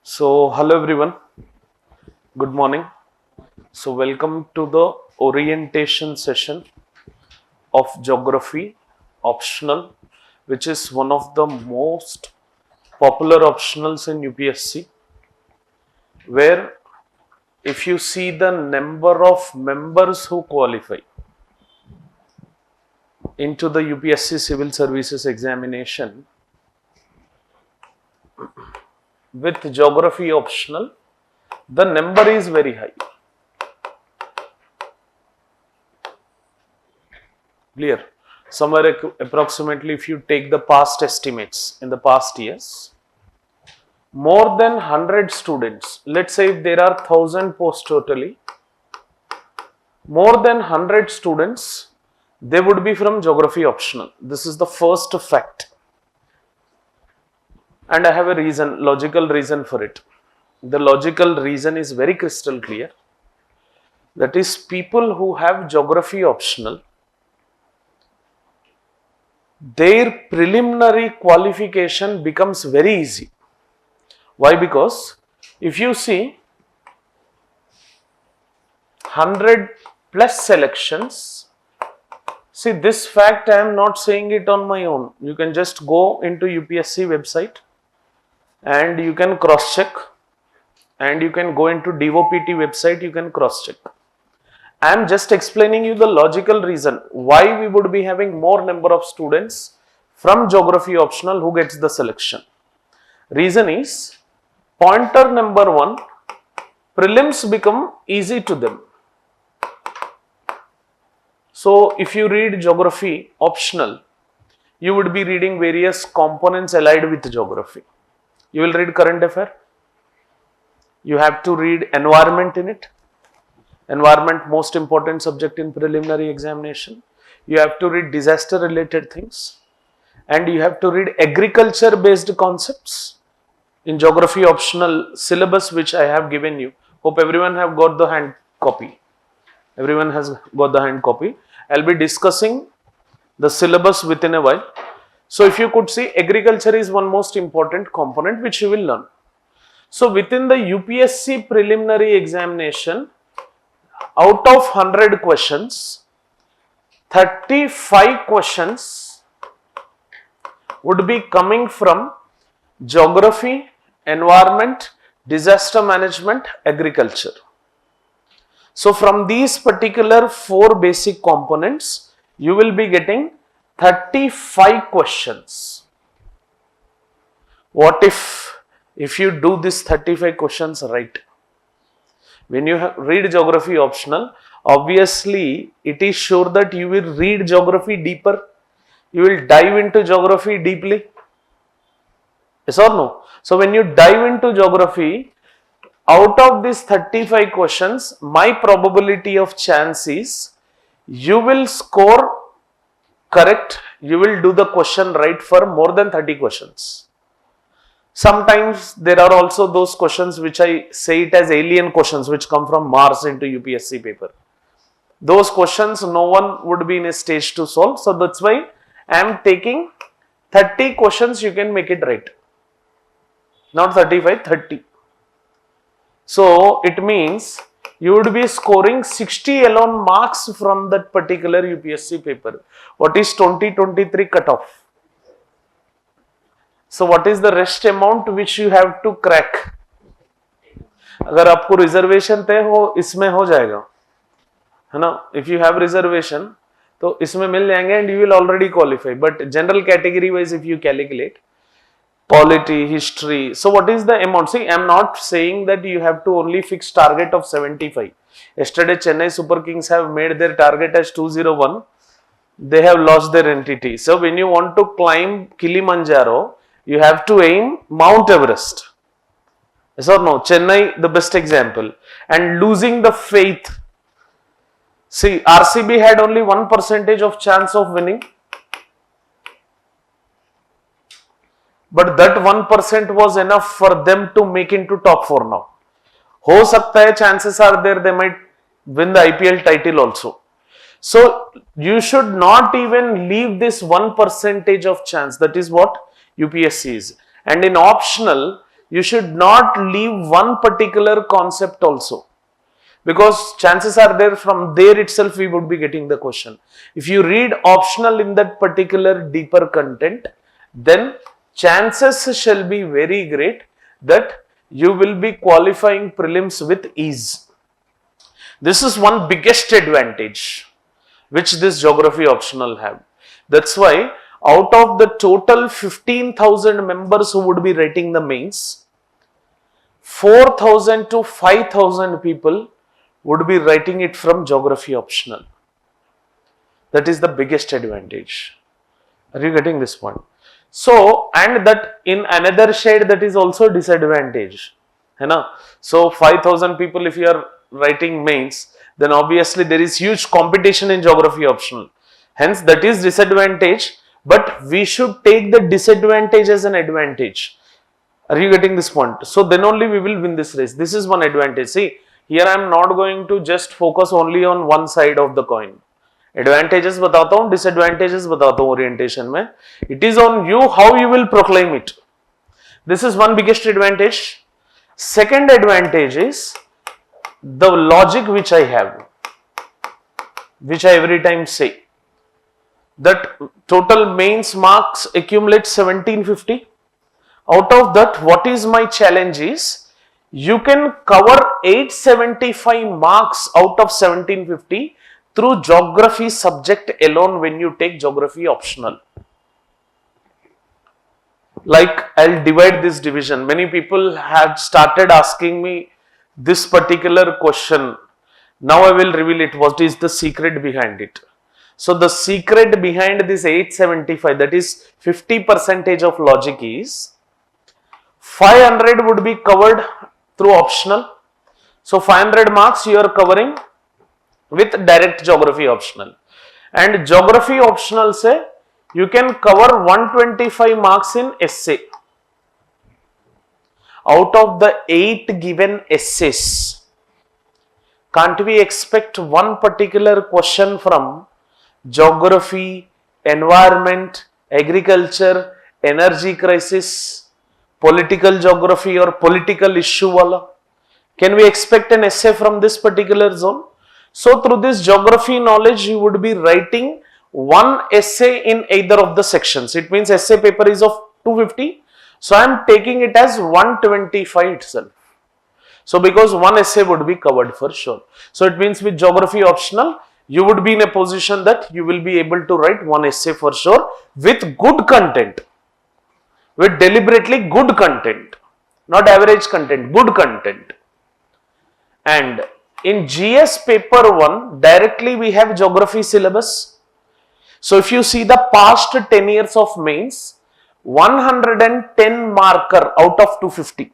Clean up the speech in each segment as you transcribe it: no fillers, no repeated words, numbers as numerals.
So, hello everyone, good morning. So, welcome to the orientation session of geography optional, which is one of the most popular optionals in UPSC, where if you see the number of members who qualify into the UPSC civil services examination with geography optional, the number is very high. Clear? Somewhere approximately, if you take the past estimates in the past years, more than 100 students, let's say if there are 1000 posts totally, more than 100 students, they would be from geography optional. This is the first fact. And I have a reason, logical reason for it. The logical reason is very crystal clear. That is, people who have geography optional, their preliminary qualification becomes very easy. Why? Because if you see 100 plus selections, see this fact I am not saying it on my own. You can just go into UPSC website and you can cross check, and you can go into DOPT website, you can cross check. I am just explaining you the logical reason why we would be having more number of students from geography optional who gets the selection. Reason is, pointer number 1, prelims become easy to them. So, if you read geography optional, you would be reading various components allied with geography. You will read current affair. You have to read environment in it. Environment, most important subject in preliminary examination. You have to read disaster related things, and you have to read agriculture based concepts in geography optional syllabus which I have given you. Hope everyone have got the hand copy. Everyone has got the hand copy. I'll be discussing the syllabus within a while. So if you could see, agriculture is one most important component which you will learn. So within the UPSC preliminary examination, out of 100 questions, 35 questions would be coming from geography, environment, disaster management, agriculture. So from these particular 4 basic components, you will be getting 35 questions. What if you do this 35 questions right? When you read geography optional, obviously it is sure that you will read geography deeper. You will dive into geography deeply. Yes or no? So when you dive into geography, out of these 35 questions, my probability of chance is you will score correct, you will do the question right for more than 30 questions. Sometimes there are also those questions which I say it as alien questions which come from Mars into UPSC paper. Those questions no one would be in a stage to solve. So that's why I am taking 30 questions, you can make it right. Not 35, 30. So it means you would be scoring 60 alone marks from that particular UPSC paper. What is 2023 cutoff? So what is the rest amount which you have to crack? अगर आपको reservation तय हो, इसमें हो जाएगा, है ना? If you have reservation, तो इसमें मिल जाएंगे and you will already qualify. But general category wise, if you calculate, polity, history. So what is the amount? See, I am not saying that you have to only fix target of 75. Yesterday, Chennai Super Kings have made their target as 201. They have lost their entity. So when you want to climb Kilimanjaro, you have to aim Mount Everest. Yes or no? Chennai, the best example. And losing the faith. See, RCB had only 1% of chance of winning. But that 1% was enough for them to make into top 4 now. हो सकता है, chances are there they might win the IPL title also. So you should not even leave this 1% of chance. That is what UPSC is. And in optional, you should not leave one particular concept also, because chances are there from there itself we would be getting the question. If you read optional in that particular deeper content, then chances shall be very great that you will be qualifying prelims with ease. This is one biggest advantage which this geography optional have. That's why out of the total 15,000 members who would be writing the mains, 4,000 to 5,000 people would be writing it from geography optional. That is the biggest advantage. Are you getting this point? So, and that in another shade, that is also disadvantage. So 5,000 people, if you are writing mains, then obviously there is huge competition in geography optional. Hence, that is disadvantage, but we should take the disadvantage as an advantage. Are you getting this point? So then only we will win this race. This is one advantage. See, here I am not going to just focus only on one side of the coin. Advantages बताता हूँ, disadvantages बताता हूँ orientation में. It is on you how you will proclaim it. This is one biggest advantage. Second advantage is the logic which I have, which I every time say, that total mains marks accumulate 1750. Out of that, what is my challenge is, you can cover 875 marks out of 1750 through geography subject alone when you take geography optional. Like, I'll divide this division. Many people have started asking me this particular question. Now I will reveal it. What is the secret behind it? So the secret behind this 875, that is 50% of logic, is 500 would be covered through optional. So 500 marks you are covering with direct geography optional. And geography optional say you can cover 125 marks in essay. Out of the 8 given essays, can't we expect one particular question from geography, environment, agriculture, energy crisis, political geography or political issue wala? Can we expect an essay from this particular zone? So through this geography knowledge, you would be writing one essay in either of the sections. It means essay paper is of 250. So I am taking it as 125 itself. So because one essay would be covered for sure. So it means with geography optional, you would be in a position that you will be able to write one essay for sure with good content. With deliberately good content. Not average content, good content. And in GS paper 1, directly we have geography syllabus. So if you see the past 10 years of mains, 110 marker out of 250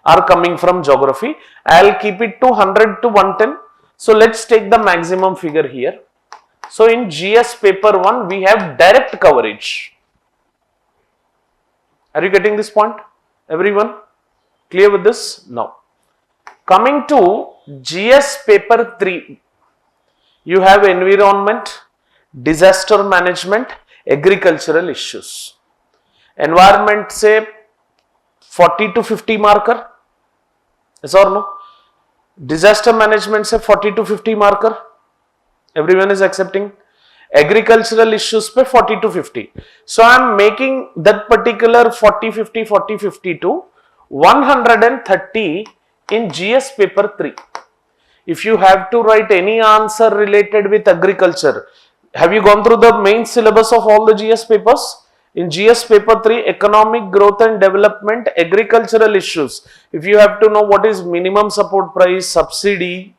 are coming from geography. I'll keep it to 100 to 110. So let's take the maximum figure here. So in GS paper 1, we have direct coverage. Are you getting this point? Everyone clear with this? Now, coming to GS paper 3, you have environment, disaster management, agricultural issues. Environment say 40 to 50 marker, yes or no? Disaster management say 40 to 50 marker, everyone is accepting. Agricultural issues pe 40 to 50. So I am making that particular 40, 50, 40, 50 to 130 in GS paper 3. If you have to write any answer related with agriculture, have you gone through the main syllabus of all the GS papers? In GS paper 3, economic growth and development, agricultural issues. If you have to know what is minimum support price, subsidy,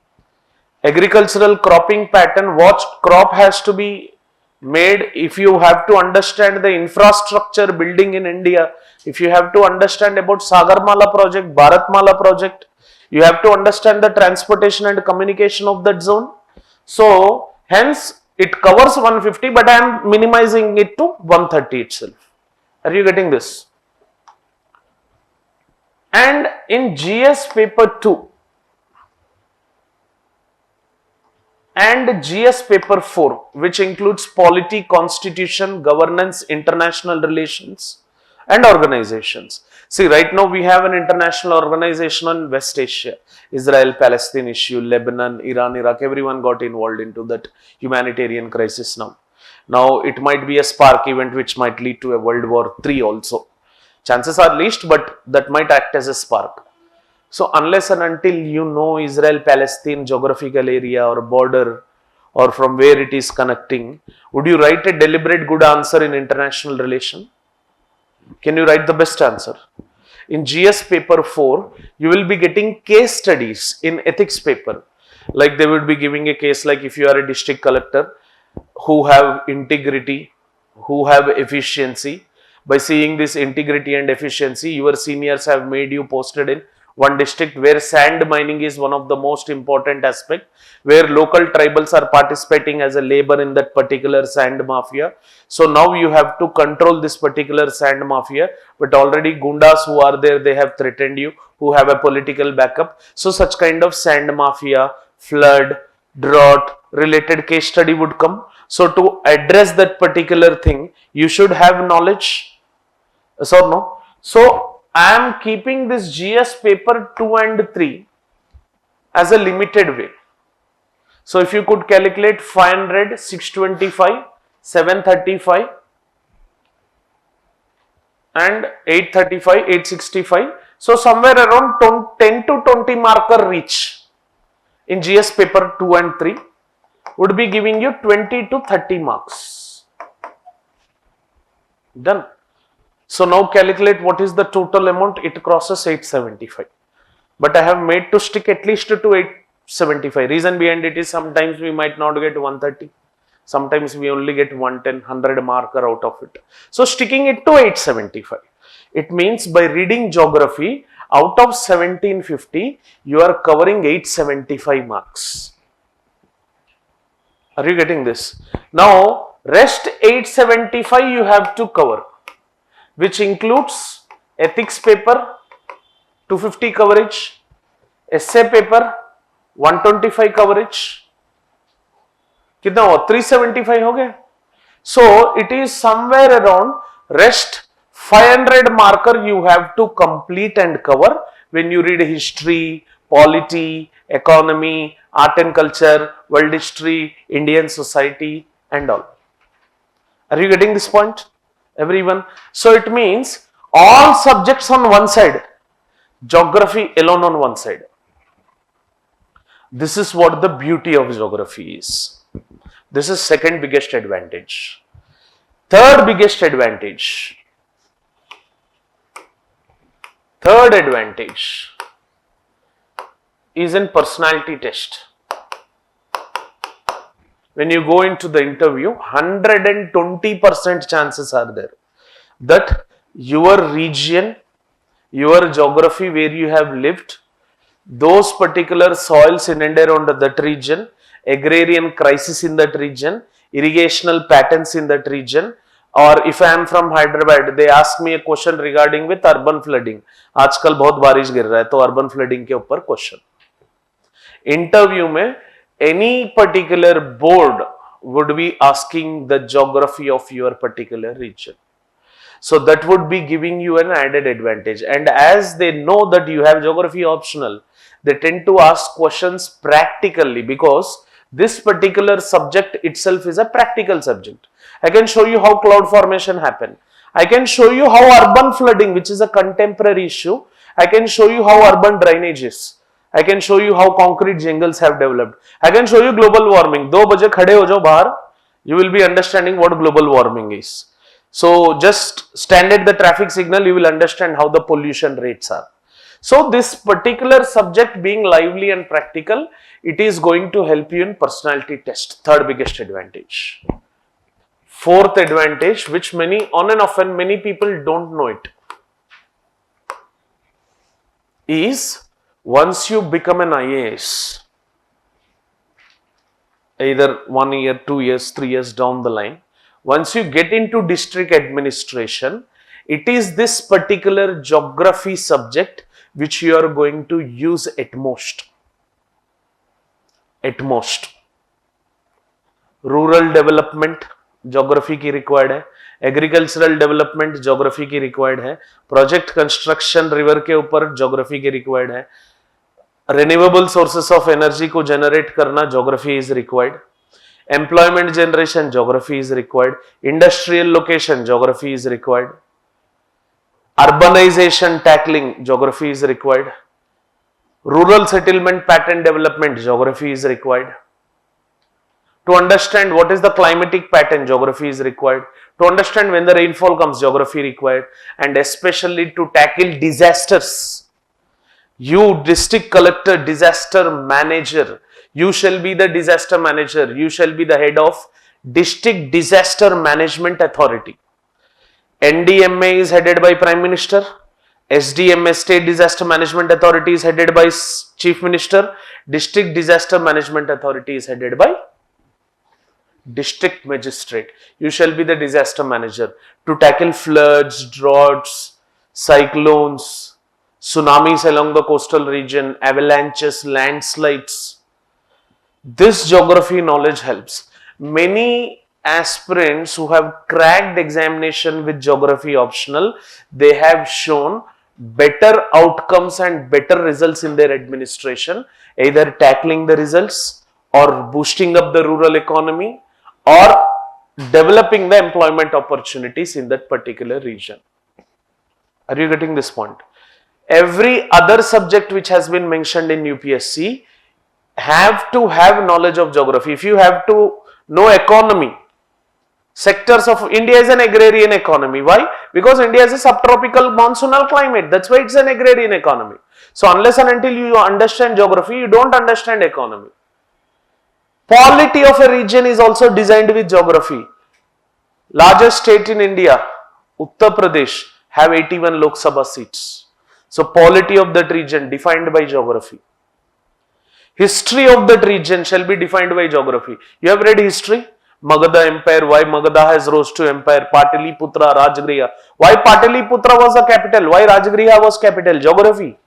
agricultural cropping pattern, what crop has to be made, if you have to understand the infrastructure building in India, if you have to understand about Sagarmala project, Bharatmala project, you have to understand the transportation and communication of that zone. So, hence, it covers 150, but I am minimizing it to 130 itself. Are you getting this? And in GS paper 2 and GS paper 4, which includes polity, constitution, governance, international relations, and organizations. See, right now we have an international organization on West Asia, Israel, Palestine issue, Lebanon, Iran, Iraq, everyone got involved into that humanitarian crisis now. Now it might be a spark event which might lead to a World War III also. Chances are least, but that might act as a spark. So unless and until you know Israel-Palestine geographical area or border or from where it is connecting, would you write a deliberate good answer in international relation? Can you write the best answer? In GS paper 4, you will be getting case studies in ethics paper. Like they would be giving a case like if you are a district collector who have integrity, who have efficiency. By seeing this integrity and efficiency, your seniors have made you posted in one district where sand mining is one of the most important aspect, where local tribals are participating as a labor in that particular sand mafia. So now you have to control this particular sand mafia, but already gundas who are there, they have threatened you, who have a political backup. So such kind of sand mafia, flood, drought related case study would come. So to address that particular thing, you should have knowledge. Yes or no? So I am keeping this GS paper 2 and 3 as a limited way. So if you could calculate 500, 625, 735 and 835, 865. So somewhere around 10 to 20 marker reach in GS paper 2 and 3 would be giving you 20 to 30 marks. Done. So now calculate what is the total amount. It crosses 875. But I have made to stick at least to 875. Reason behind it is sometimes we might not get 130. Sometimes we only get 110, 100 marker out of it. So sticking it to 875. It means by reading geography, out of 1750, you are covering 875 marks. Are you getting this? Now, rest 875 you have to cover, which includes ethics paper, 250 coverage, essay paper, 125 coverage. कितना हुआ? 375 हो गए. So, it is somewhere around rest 500 marker you have to complete and cover when you read history, polity, economy, art and culture, world history, Indian society and all. Are you getting this point, everyone? So it means all subjects on one side, geography alone on one side. This is what the beauty of geography is. This is second biggest advantage. Third biggest advantage. Third advantage is in personality test. When you go into the interview, 120% chances are there that your region, your geography where you have lived, those particular soils in and around that region, agrarian crisis in that region, irrigational patterns in that region, or if I am from Hyderabad, they ask me a question regarding with urban flooding. आजकल बहुत बारिश गिर रहा है, तो urban flooding के ऊपर question. Interview में any particular board would be asking the geography of your particular region. So that would be giving you an added advantage. And as they know that you have geography optional, they tend to ask questions practically because this particular subject itself is a practical subject. I can show you how cloud formation happen. I can show you how urban flooding, which is a contemporary issue, I can show you how urban drainage is. I can show you how concrete jungles have developed. I can show you global warming. 2 baje khade ho jao bahar, you will be understanding what global warming is. So just stand at the traffic signal, you will understand how the pollution rates are. So this particular subject being lively and practical, it is going to help you in personality test. Third biggest advantage. Fourth advantage, which many on and often many people don't know it, is once you become an IAS, either 1 year, 2 years, 3 years down the line, once you get into district administration, it is this particular geography subject which you are going to use at most. At most. Rural development, geography की required है, agricultural development geography की required है, project construction river के ऊपर geography की required है, renewable sources of energy को generate करना geography is required, employment generation geography is required, industrial location geography is required, urbanization tackling geography is required, rural settlement pattern development geography is required, to understand what is the climatic pattern geography is required, to understand when the rainfall comes geography required, and especially to tackle disasters. You district collector, disaster manager, you shall be the disaster manager, you shall be the head of district disaster management authority. NDMA is headed by Prime Minister, SDMA State Disaster Management Authority is headed by Chief Minister, District Disaster Management Authority is headed by District Magistrate. You shall be the disaster manager to tackle floods, droughts, cyclones, tsunamis along the coastal region, avalanches, landslides. This geography knowledge helps. Many aspirants who have cracked examination with geography optional, they have shown better outcomes and better results in their administration, either tackling the results or boosting up the rural economy or developing the employment opportunities in that particular region. Are you getting this point? Every other subject which has been mentioned in UPSC have to have knowledge of geography. If you have to know economy, sectors of India is an agrarian economy. Why? Because India is a subtropical monsoonal climate. That's why it's an agrarian economy. So unless and until you understand geography, you don't understand economy. Polity of a region is also designed with geography. Largest state in India, Uttar Pradesh, have 81 Lok Sabha seats. So polity of that region defined by geography. History of that region shall be defined by geography. You have read history? Magadha Empire, why Magadha has rose to empire, Pataliputra, Rajagriha. Why Pataliputra was the capital? Why Rajagriha was capital? Geography.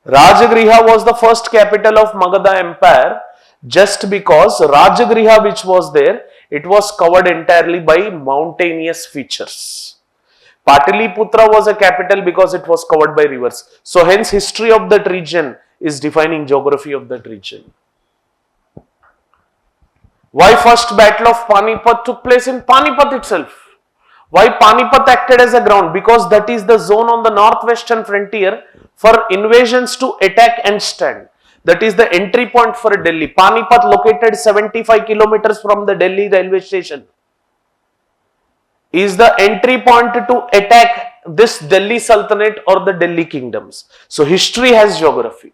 Rajagriha was the first capital of Magadha Empire just because Rajagriha which was there, it was covered entirely by mountainous features. Pataliputra was a capital because it was covered by rivers. So hence history of that region is defining geography of that region. Why first battle of Panipat took place in Panipat itself? Why Panipat acted as a ground? Because that is the zone on the northwestern frontier for invasions to attack and stand. That is the entry point for Delhi. Panipat located 75 kilometers from the Delhi railway station is the entry point to attack this Delhi Sultanate or the Delhi kingdoms. So history has geography.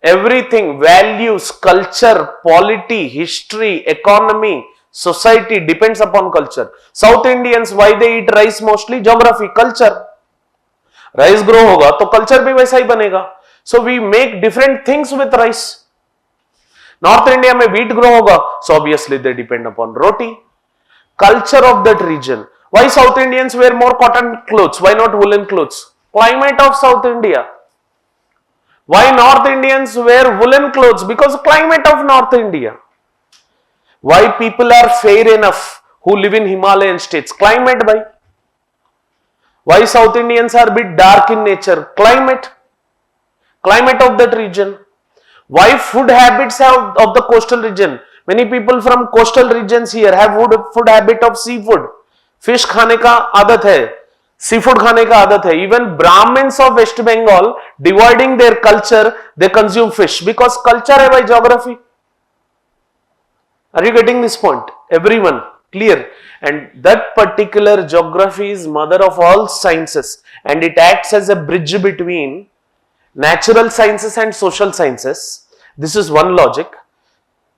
Everything, values, culture, polity, history, economy, society depends upon culture. South Indians, why they eat rice mostly? Geography, culture. Rice grow होगा तो culture भी वैसा ही बनेगा. So we make different things with rice. North India में wheat grow होगा, so obviously they depend upon roti. Culture of that region. Why South Indians wear more cotton clothes? Why not woolen clothes? Climate of South India. Why North Indians wear woolen clothes? Because climate of North India. Why people are fair enough who live in Himalayan states? Climate by. Why South Indians are a bit dark in nature? Climate. Climate of that region. Why food habits of the coastal region? Many people from coastal regions here have food habit of seafood. Fish खाने का आदत है, seafood खाने का आदत है. Even Brahmins of West Bengal, dividing their culture, they consume fish because culture है by geography. Are you getting this point? Everyone clear? And that particular geography is mother of all sciences, and it acts as a bridge between natural sciences and social sciences. This is one logic.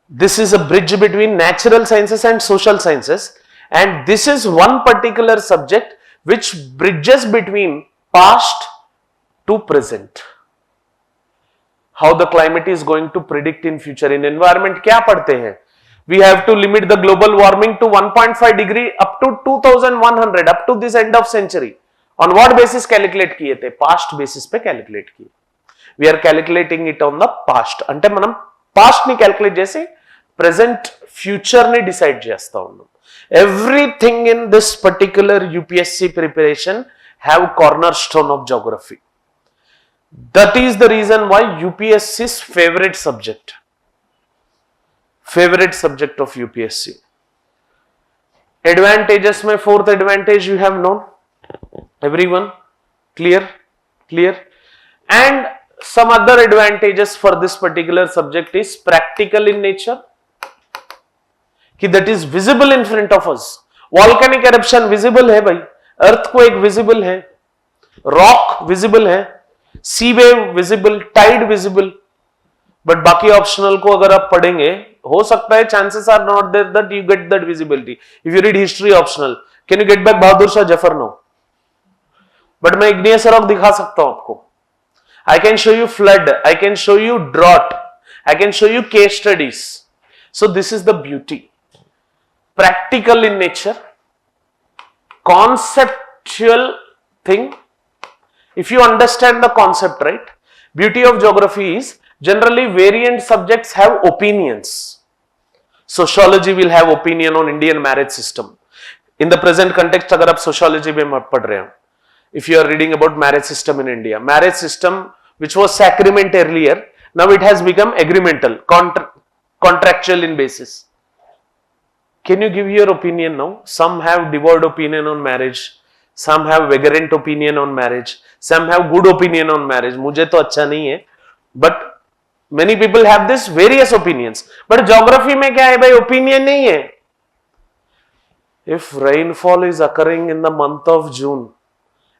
This is a bridge between natural sciences and social sciences, and this is one particular subject which bridges between past to present. How the climate is going to predict in future. In environment क्या पढ़ते हैं? We have to limit the global warming to 1.5 degree up to 2100 up to this end of century. On what basis calculate किए थे? Past basis पे calculate किए. We are calculating it on the past. అంటే మనం past ని calculate చేసి present future ni decide chesta unnu. Everything in this particular UPSC preparation have cornerstone of geography. That is the reason why UPSC's favorite subject of UPSC. Advantages mein fourth advantage you have known, everyone clear, and some other advantages for this particular subject is practical in nature, कि that is visible in front of us. Volcanic eruption visible है भाई, earthquake visible है, rock visible है, sea wave visible, tide visible, but बाकी optional को अगर आप पढ़ेंगे हो सकता है chances are not there that you get that visibility. If you read history optional, can you get back Bahadur Shah Zafar? No. But मैं igneous rock दिखा सकता हूं आपको. I can show you flood, I can show you drought, I can show you case studies. So this is the beauty. Practical in nature, conceptual thing. If you understand the concept, right? Beauty of geography is generally variant subjects have opinions. Sociology will have opinion on Indian marriage system. In the present context, अगर आप sociology में पढ़ रहे हैं, if you are reading about marriage system in India, marriage system which was sacrament earlier, now it has become agreemental, contractual in basis. Can you give your opinion now? Some have devoid opinion on marriage, some have vagrant opinion on marriage, some have good opinion on marriage. मुझे तो अच्छा नहीं है, but many people have this various opinions. But geography में क्या है भाई? Opinion नहीं है. If rainfall is occurring in the month of June,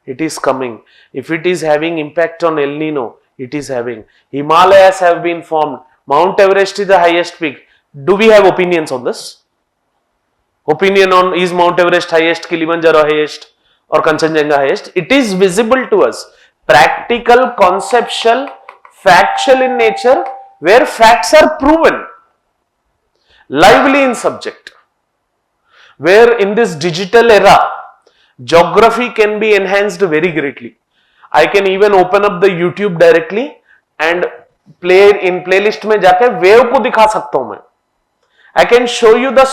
it is coming. If it is having impact on El Nino, it is having. Himalayas have been formed. Mount Everest is the highest peak. Do we have opinions on this? Opinion on is Mount Everest highest, Kilimanjaro highest, or Kanchenjunga highest? It is visible to us. Practical, conceptual, factual in nature, where facts are proven. Lively in subject. Where in this digital era, geography can be enhanced very greatly. I can even open up the YouTube directly and play in playlist में जाके wave को दिखा सकता हूं मैं. I can show you the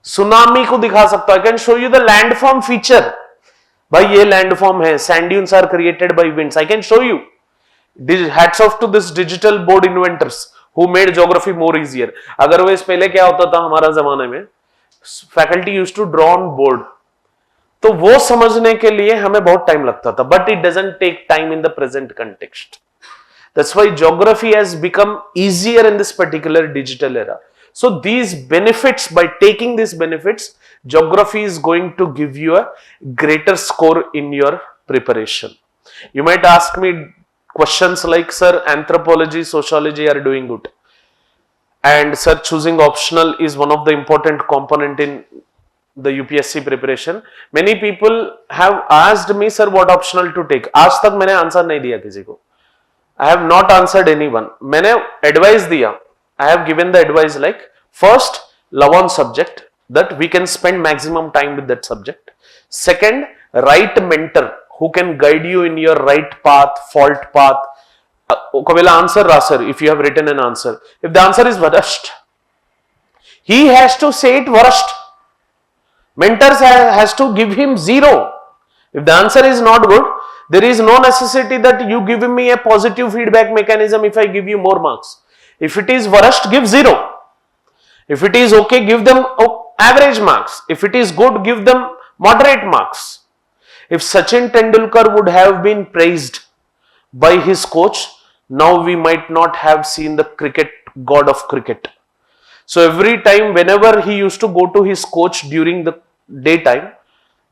tsunami को दिखा सकता हूं. I can show you the landform feature. भाई ये landform है, sand dunes are created by winds. I can show you. Hats off to this digital board inventors who made geography more easier. Otherwise पहले क्या होता था हमारा जमाने में, faculty used to draw on board, तो वो समझने के लिए हमें बहुत टाइम लगता था, but it doesn't take time in the present context. That's why geography has become easier in this particular digital era. So these benefits, by taking these benefits, geography is going to give you a greater score in your preparation. You might ask me questions like, sir, anthropology, sociology are doing good, and sir, choosing optional is one of the important component in the UPSC preparation. Many people have asked me, sir, what optional to take. आज तक मैंने answer नहीं दिया किसी को. I have not answered anyone. मैंने advice दिया. I have given the advice like, first, love on subject, that we can spend maximum time with that subject. Second, right mentor who can guide you in your right path, fault path. ఒకవేళ answer రాశారు, if you have written an answer, if the answer is worst, he has to say it worst. Mentors has to give him 0. If the answer is not good, there is no necessity that you give me a positive feedback mechanism if I give you more marks. If it is worst, give 0. If it is okay, give them average marks. If it is good, give them moderate marks. If Sachin Tendulkar would have been praised by his coach, now we might not have seen the god of cricket. So every time, whenever he used to go to his coach during the daytime,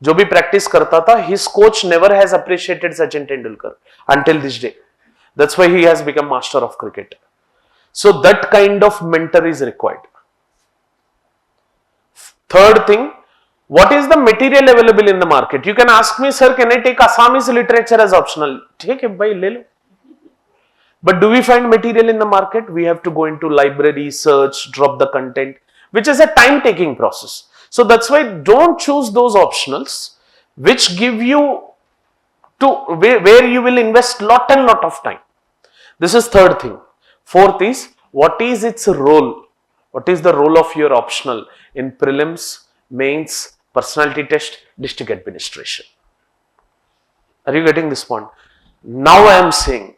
जो भी practice करता था, his coach never has appreciated Sachin Tendulkar until this day. That's why he has become master of cricket. So that kind of mentor is required. Third thing, what is the material available in the market? You can ask me, sir, can I take Assamese literature as optional? ठीक है भाई, ले लो. But do we find material in the market? We have to go into library, search, drop the content, which is a time-taking process. So that's why don't choose those optionals which give you to where you will invest lot and lot of time. This is third thing. Fourth is what is its role? What is the role of your optional in prelims, mains, personality test, district administration? Are you getting this point? Now I am saying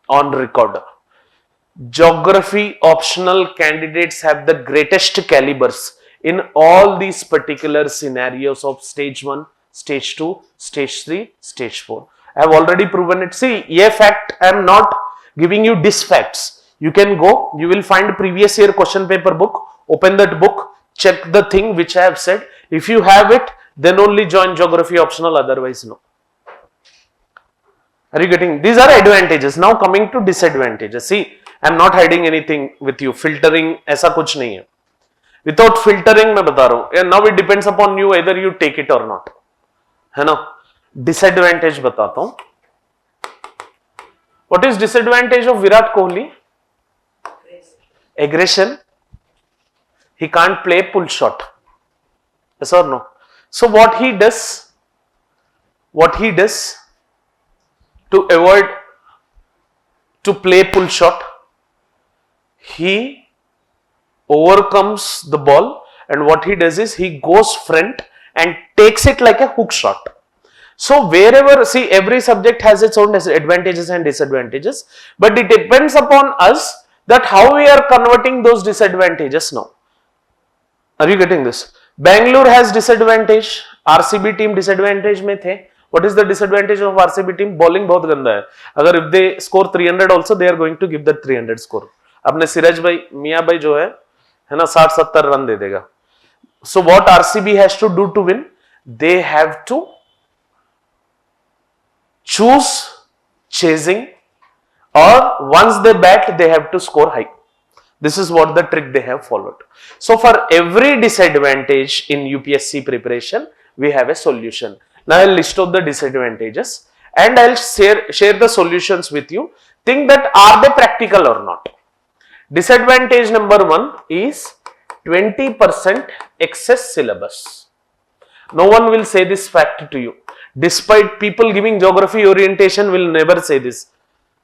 on record, geography optional candidates have the greatest calibers in all these particular scenarios of stage 1, stage 2, stage 3, stage 4. I have already proven it. See, a fact, I am not giving you these facts. You can go, you will find previous year question paper book, open that book, check the thing which I have said. If you have it, then only join geography optional, otherwise no. Are you getting? These are advantages. Now coming to disadvantages. See, I am not hiding anything with you. Filtering ऐसा कुछ नहीं है. Without filtering मैं बता रहा हूँ. Now it depends upon you whether you take it or not. है ना? Disadvantage बताता हूँ. What is disadvantage of Virat Kohli? Aggression. He can't play pull shot. Yes or no? So what he does to avoid to play pull shot, he overcomes the ball, and what he does is he goes front and takes it like a hook shot. So wherever, see, every subject has its own advantages and disadvantages, but it depends upon us that how we are converting those disadvantages now. Are you getting this? Bangalore has disadvantage, RCB team disadvantage में थे. What is the disadvantage of RCB team? Bowling बहुत गंदा है. अगर if they score 300 also, they are going to give that 300 score. अपने सिराज भाई, मियाँ भाई जो है ना 60-70 रन दे देगा. So what RCB has to do to win? They have to choose chasing, or once they bat, they have to score high. This is what the trick they have followed. So for every disadvantage in UPSC preparation, we have a solution. Now I'll list out the disadvantages and I'll share the solutions with you. Think that are they practical or not. Disadvantage number 1 is 20% excess syllabus. No one will say this fact to you. Despite people giving geography orientation will never say this.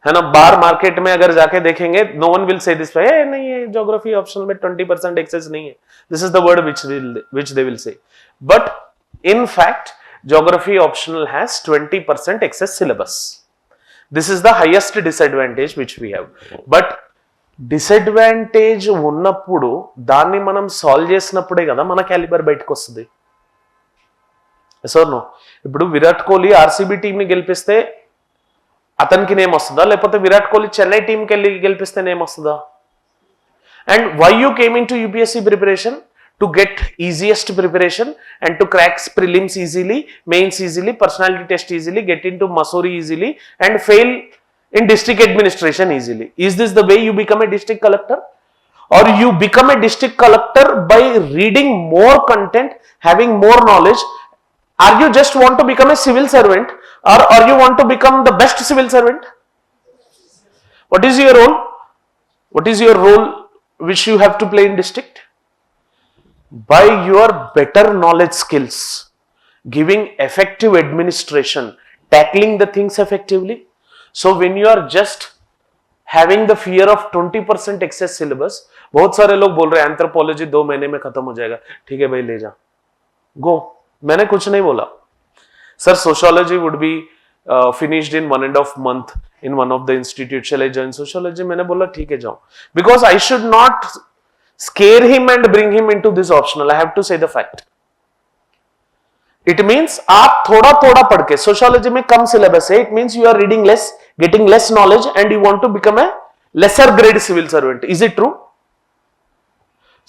है ना, बार market में अगर जाके देखेंगे, no one will say this, नहीं है geography optional में 20% excess नहीं है. This is the word which they will say. But in fact, geography optional has 20% excess syllabus. This is the highest disadvantage which we have. But disadvantage ఉన్నప్పుడు దాన్ని మనం solve చేసినప్పుడే కదా మన క్యాలిబర్ బయటకు వస్తుంది. Yes or no? ఇప్పుడు Virat Kohli RCB team ని గెలిపిస్తే అతనికి నేమ్ వస్తుందా, లేకపోతే విరాట్ కోహ్లీ చెన్నై టీంకి వెళ్ళి గెలిపిస్తే నేమ్ వస్తుందా? And why you came in to UPSC preparation? To get easiest preparation and to crack prelims easily, mains easily, personality test easily, get into Masori easily and fail in district administration easily. Is this the way you become a district collector? Or you become a district collector by reading more content, having more knowledge? Are you just want to become a civil servant, or you want to become the best civil servant? What is your role? What is your role which you have to play in district? By your better knowledge skills, giving effective administration, tackling the things effectively. So when you are just having the fear of 20% excess syllabus, बहुत सारे लोग बोल रहे हैं anthropology 2 महीने में खत्म हो जाएगा. ठीक है भाई, ले जा, गो. मैंने कुछ नहीं बोला. Sir sociology would be finished in 1.5 month in one of the institute. चले join sociology. मैंने बोला ठीक है जाओ, because I should not scare him and bring him into this optional. I have to say the fact. It means आप थोड़ा थोड़ा पढ़ के, सोशियोलॉजी में कम सिलेबस है, it means you are reading less, getting less knowledge and you want to become a lesser grade civil servant. Is it true?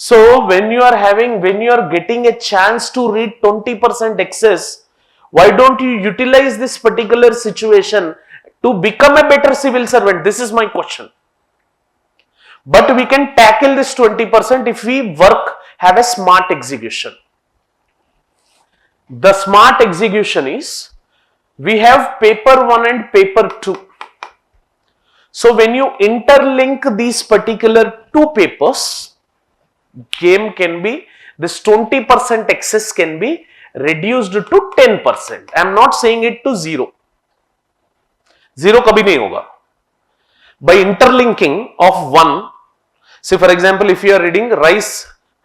So when you are getting a chance to read 20% excess, why don't you utilize this particular situation to become a better civil servant? This is my question. But we can tackle this 20% if we have a smart execution. The smart execution is, we have paper 1 and paper 2. So when you interlink these particular 2 papers, game can be, this 20% excess can be reduced to 10%. I am not saying it to 0. 0 कभी नहीं होगा. By interlinking of one, See, for example, if you are reading rice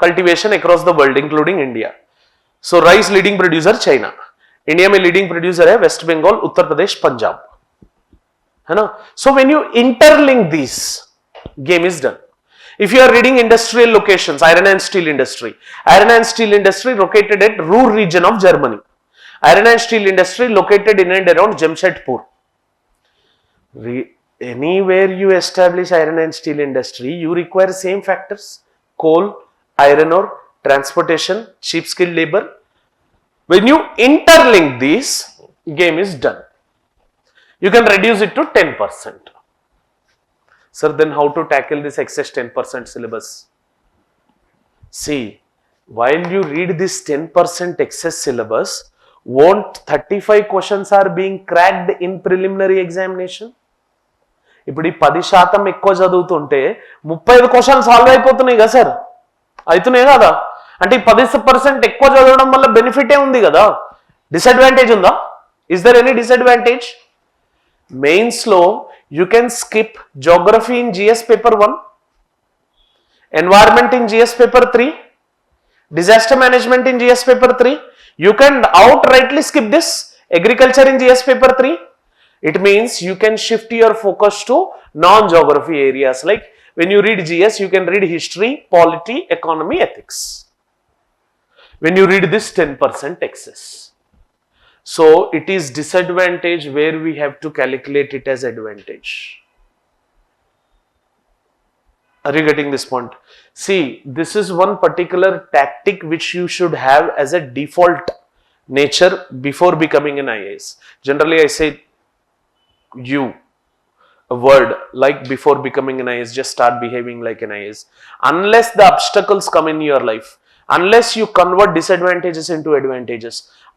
cultivation across the world, including India. So, rice leading producer China. India में leading producer है West Bengal, Uttar Pradesh, Punjab. है ना? So, when you interlink these, game is done. If you are reading industrial locations, iron and steel industry located at Ruhr region of Germany. Iron and steel industry located in and around Jamshedpur. Anywhere you establish iron and steel industry, you require same factors: coal, iron ore, transportation, cheap skilled labor. When you interlink these, game is done. You can reduce it to 10%. Sir, then how to tackle this excess 10% syllabus? See, while you read this 10% excess syllabus, won't 35 questions are being cracked in preliminary examination? ఇప్పుడు ఈ 10% ఎక్కువ చదువుతుంటే 35 questions solve అయిపోతున్నాయి కదా sir, అవుతున్నాయి కదా. అంటే ఈ 10% ఎక్కువ చదవడం వల్ల బెనిఫిటే ఉంది కదా, డిసడ్వాంటేజ్ ఉందా? Is there any disadvantage? Mains లో you can skip geography in GS paper 1, environment in GS paper 3, disaster management in GS paper 3. You can outrightly skip this agriculture in GS paper 3. It means you can shift your focus to non-geography areas. Like when you read GS, you can read history, polity, economy, ethics. When you read this 10% excess. So, it is disadvantage where we have to calculate it as advantage. Are you getting this point? See, this is one particular tactic which you should have as a default nature before becoming an IAS. Generally, I say a word like before becoming an IAS, just start behaving like an IAS. Unless the obstacles come in your life, unless you convert disadvantages into advantages,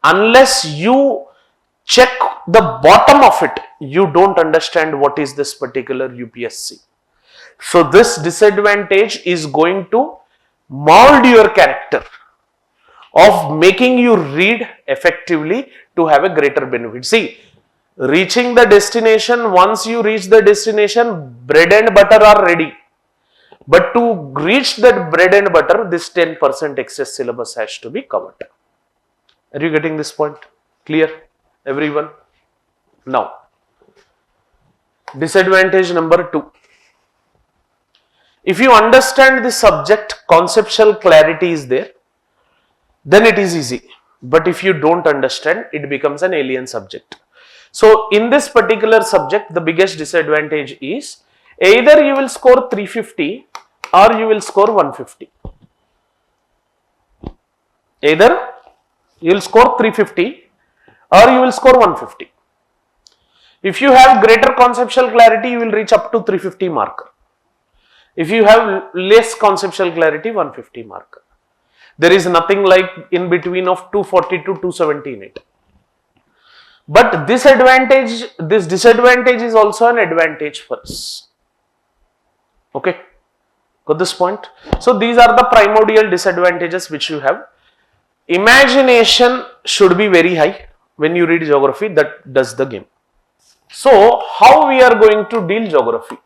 unless you check the bottom of it, you don't understand what is this particular UPSC. So this disadvantage is going to mold your character of making you read effectively to have a greater benefit. See, reaching the destination, once you reach the destination, bread and butter are ready. But to reach that bread and butter, this 10% excess syllabus has to be covered. Are you getting this point? Clear, everyone? Now, disadvantage number 2. If you understand the subject, conceptual clarity is there, then it is easy. But if you don't understand, it becomes an alien subject. So, in this particular subject, the biggest disadvantage is either you will score 350 or you will score 150. Either you will score 350 or you will score 150. If you have greater conceptual clarity, you will reach up to 350 marker. If you have less conceptual clarity, 150 marker. There is nothing like in between of 240 to 270 in it. But this disadvantage is also an advantage for us. Okay, got this point? So these are the primordial disadvantages which you have. Imagination should be very high when you read geography, that does the game. So, how we are going to deal geography?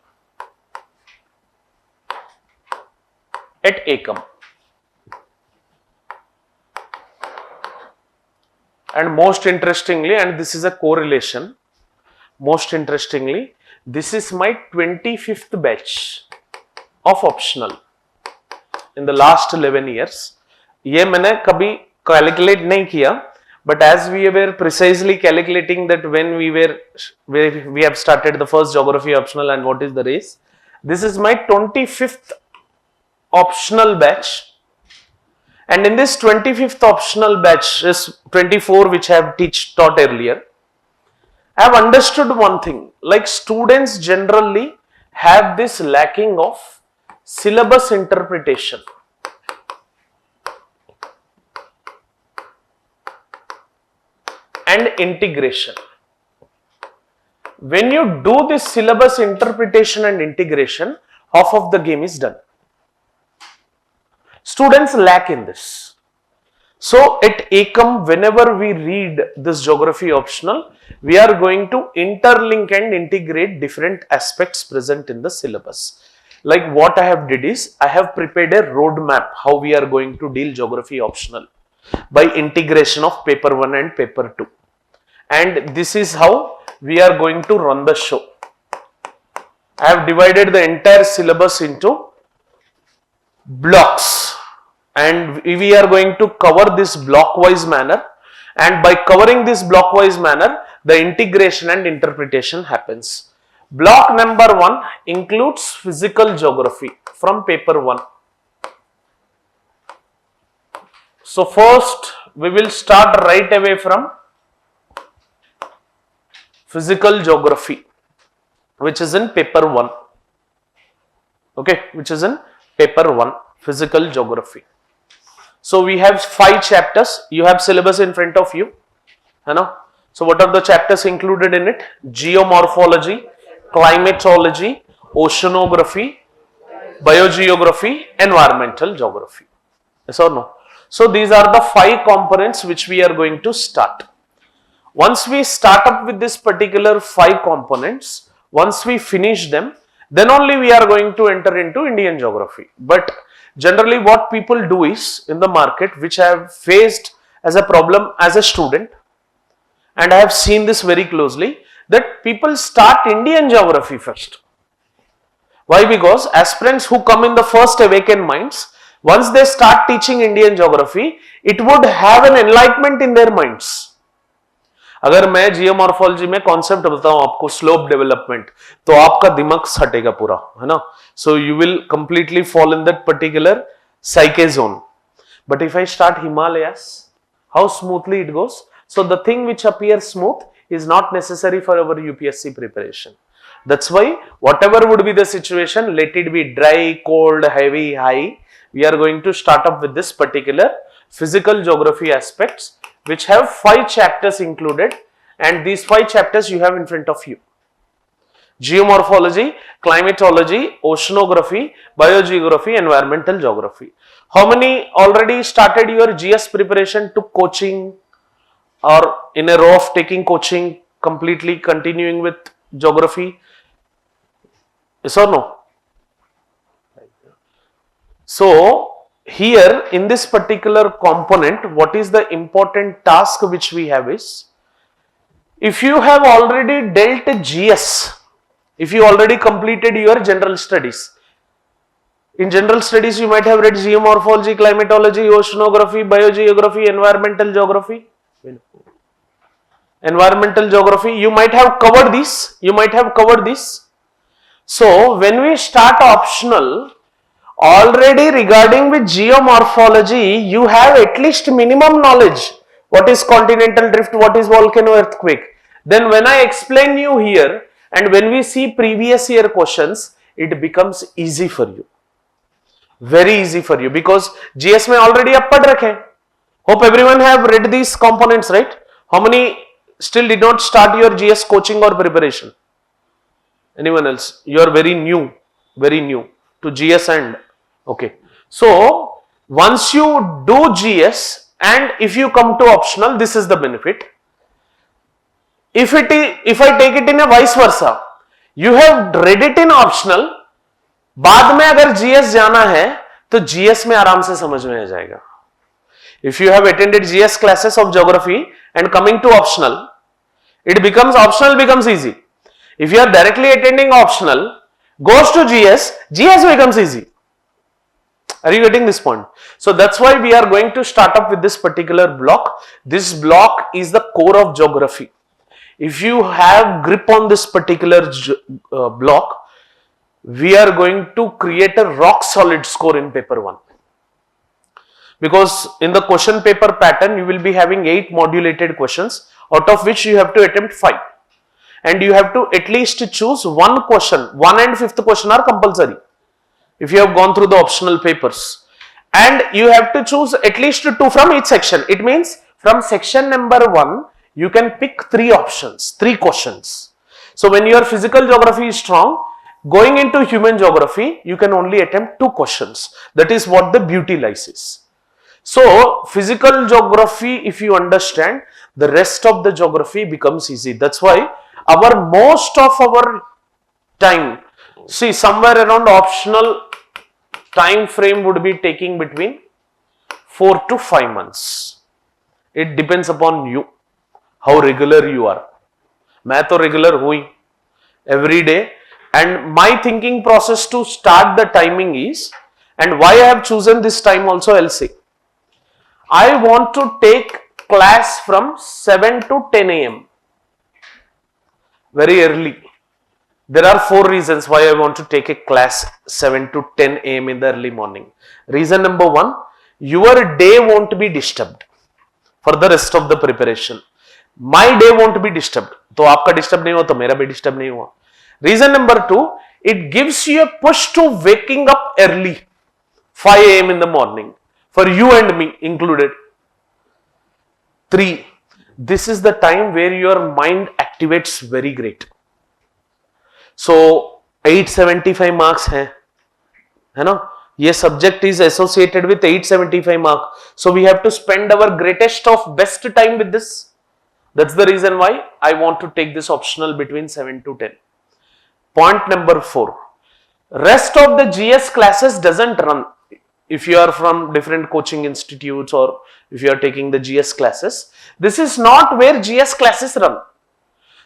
At Ekam. And most interestingly, and this is a correlation, most interestingly, this is my 25th batch of optional in the last 11 years. ये मैंने कभी calculate नहीं किया, but as we were precisely calculating that when we have started the first geography optional and what is the race, this is my 25th optional batch, and in this 25th optional batch is 24 which I have taught earlier. I have understood one thing, like students generally have this lacking of syllabus interpretation. And integration. When you do this syllabus interpretation and integration, half of the game is done. Students lack in this. So at Ekam, whenever we read this geography optional, we are going to interlink and integrate different aspects present in the syllabus. Like what I have did is, I have prepared a roadmap how we are going to deal geography optional by integration of paper 1 and paper 2. And this is how we are going to run the show. I have divided the entire syllabus into blocks, and we are going to cover this blockwise manner, and by covering this blockwise manner, the integration and interpretation happens. Block number 1 includes physical geography from paper 1. So first we will start right away from physical geography, which is in paper 1. Okay, which is in paper 1, physical geography. So we have 5 chapters. You have syllabus in front of you. So what are the chapters included in it? Geomorphology, climatology, oceanography, biogeography, environmental geography. Yes or no? So these are the 5 components which we are going to start. Once we start up with this particular 5 components, once we finish them, then only we are going to enter into Indian geography. But generally what people do is, in the market, which I have faced as a problem as a student, and I have seen this very closely, that people start Indian geography first. Why? Because aspirants who come in the first awakened minds, once they start teaching Indian geography, it would have an enlightenment in their minds. अगर मैं geomorphology में concept बताऊं आपको, slope development, तो आपका दिमाग सटेगा पूरा, है ना. So you will completely fall in that particular साइके zone. But if I start Himalayas, how smoothly it goes. So the thing which appears smooth is not necessary for our UPSC preparation. That's why whatever would be the situation, let it be dry, cold, heavy, high, we are going to start up with this particular physical geography aspects, which have 5 chapters included, and these 5 chapters you have in front of you. Geomorphology, climatology, oceanography, biogeography, environmental geography. How many already started your GS preparation, took coaching, or in a row of taking coaching, completely continuing with geography? Yes or no? So here in this particular component, what is the important task which we have is, if you have already dealt GS, if you already completed your general studies, in general studies you might have read geomorphology, climatology, oceanography, biogeography, environmental geography. Environmental geography, you might have covered this, So when we start optional, already regarding with geomorphology, you have at least minimum knowledge. What is continental drift, what is volcano earthquake. Then when I explain you here, and when we see previous year questions, it becomes easy for you. Very easy for you, because GS में already आप पढ़ रखे. Hope everyone have read these components, right? How many still did not start your GS coaching or preparation? Anyone else? You are very new to GS and okay. So once you do GS and if you come to optional, this is the benefit. If I take it in a vice versa, you have read it in optional, बाद में अगर GS जाना है तो GS में आराम से समझ में आ जाएगा. If you have attended GS classes of geography and coming to optional, optional becomes easy. If you are directly attending optional, goes to GS becomes easy. Are you getting this point? So that's why we are going to start up with this particular block. This block is the core of geography. If you have grip on this particular block, we are going to create a rock solid score in paper 1. Because in the question paper pattern, you will be having 8 modulated questions, out of which you have to attempt 5. And you have to at least choose one question. 1 and 5th question are compulsory if you have gone through the optional papers. And you have to choose at least 2 from each section. It means from section number 1, you can pick 3 options, 3 questions. So when your physical geography is strong, going into human geography, you can only attempt 2 questions. That is what the beauty lies is. So physical geography, if you understand, the rest of the geography becomes easy. That's why most of our time, See, somewhere around optional time frame would be taking between 4 to 5 months. It depends upon you, how regular you are. मैं तो regular हुई every day, and my thinking process to start the timing is, and why I have chosen this time also I'll say. I want to take class from 7 to 10 a.m. very early. There are 4 reasons why I want to take a class 7 to 10 a.m. in the early morning. Reason number 1, your day won't be disturbed for the rest of the preparation. My day won't be disturbed. तो आपका disturb नहीं हुआ तो मेरा भी disturb नहीं हुआ. Reason number 2, it gives you a push to waking up early, 5 a.m. in the morning, for you and me included. 3, this is the time where your mind activates very great. So 875 marks है ना, ये subject is associated with 875 mark. So we have to spend our greatest of best time with this. That's the reason why I want to take this optional between 7 to 10. Point number 4, rest of the GS classes doesn't run. If you are from different coaching institutes or if you are taking the GS classes, this is not where GS classes run.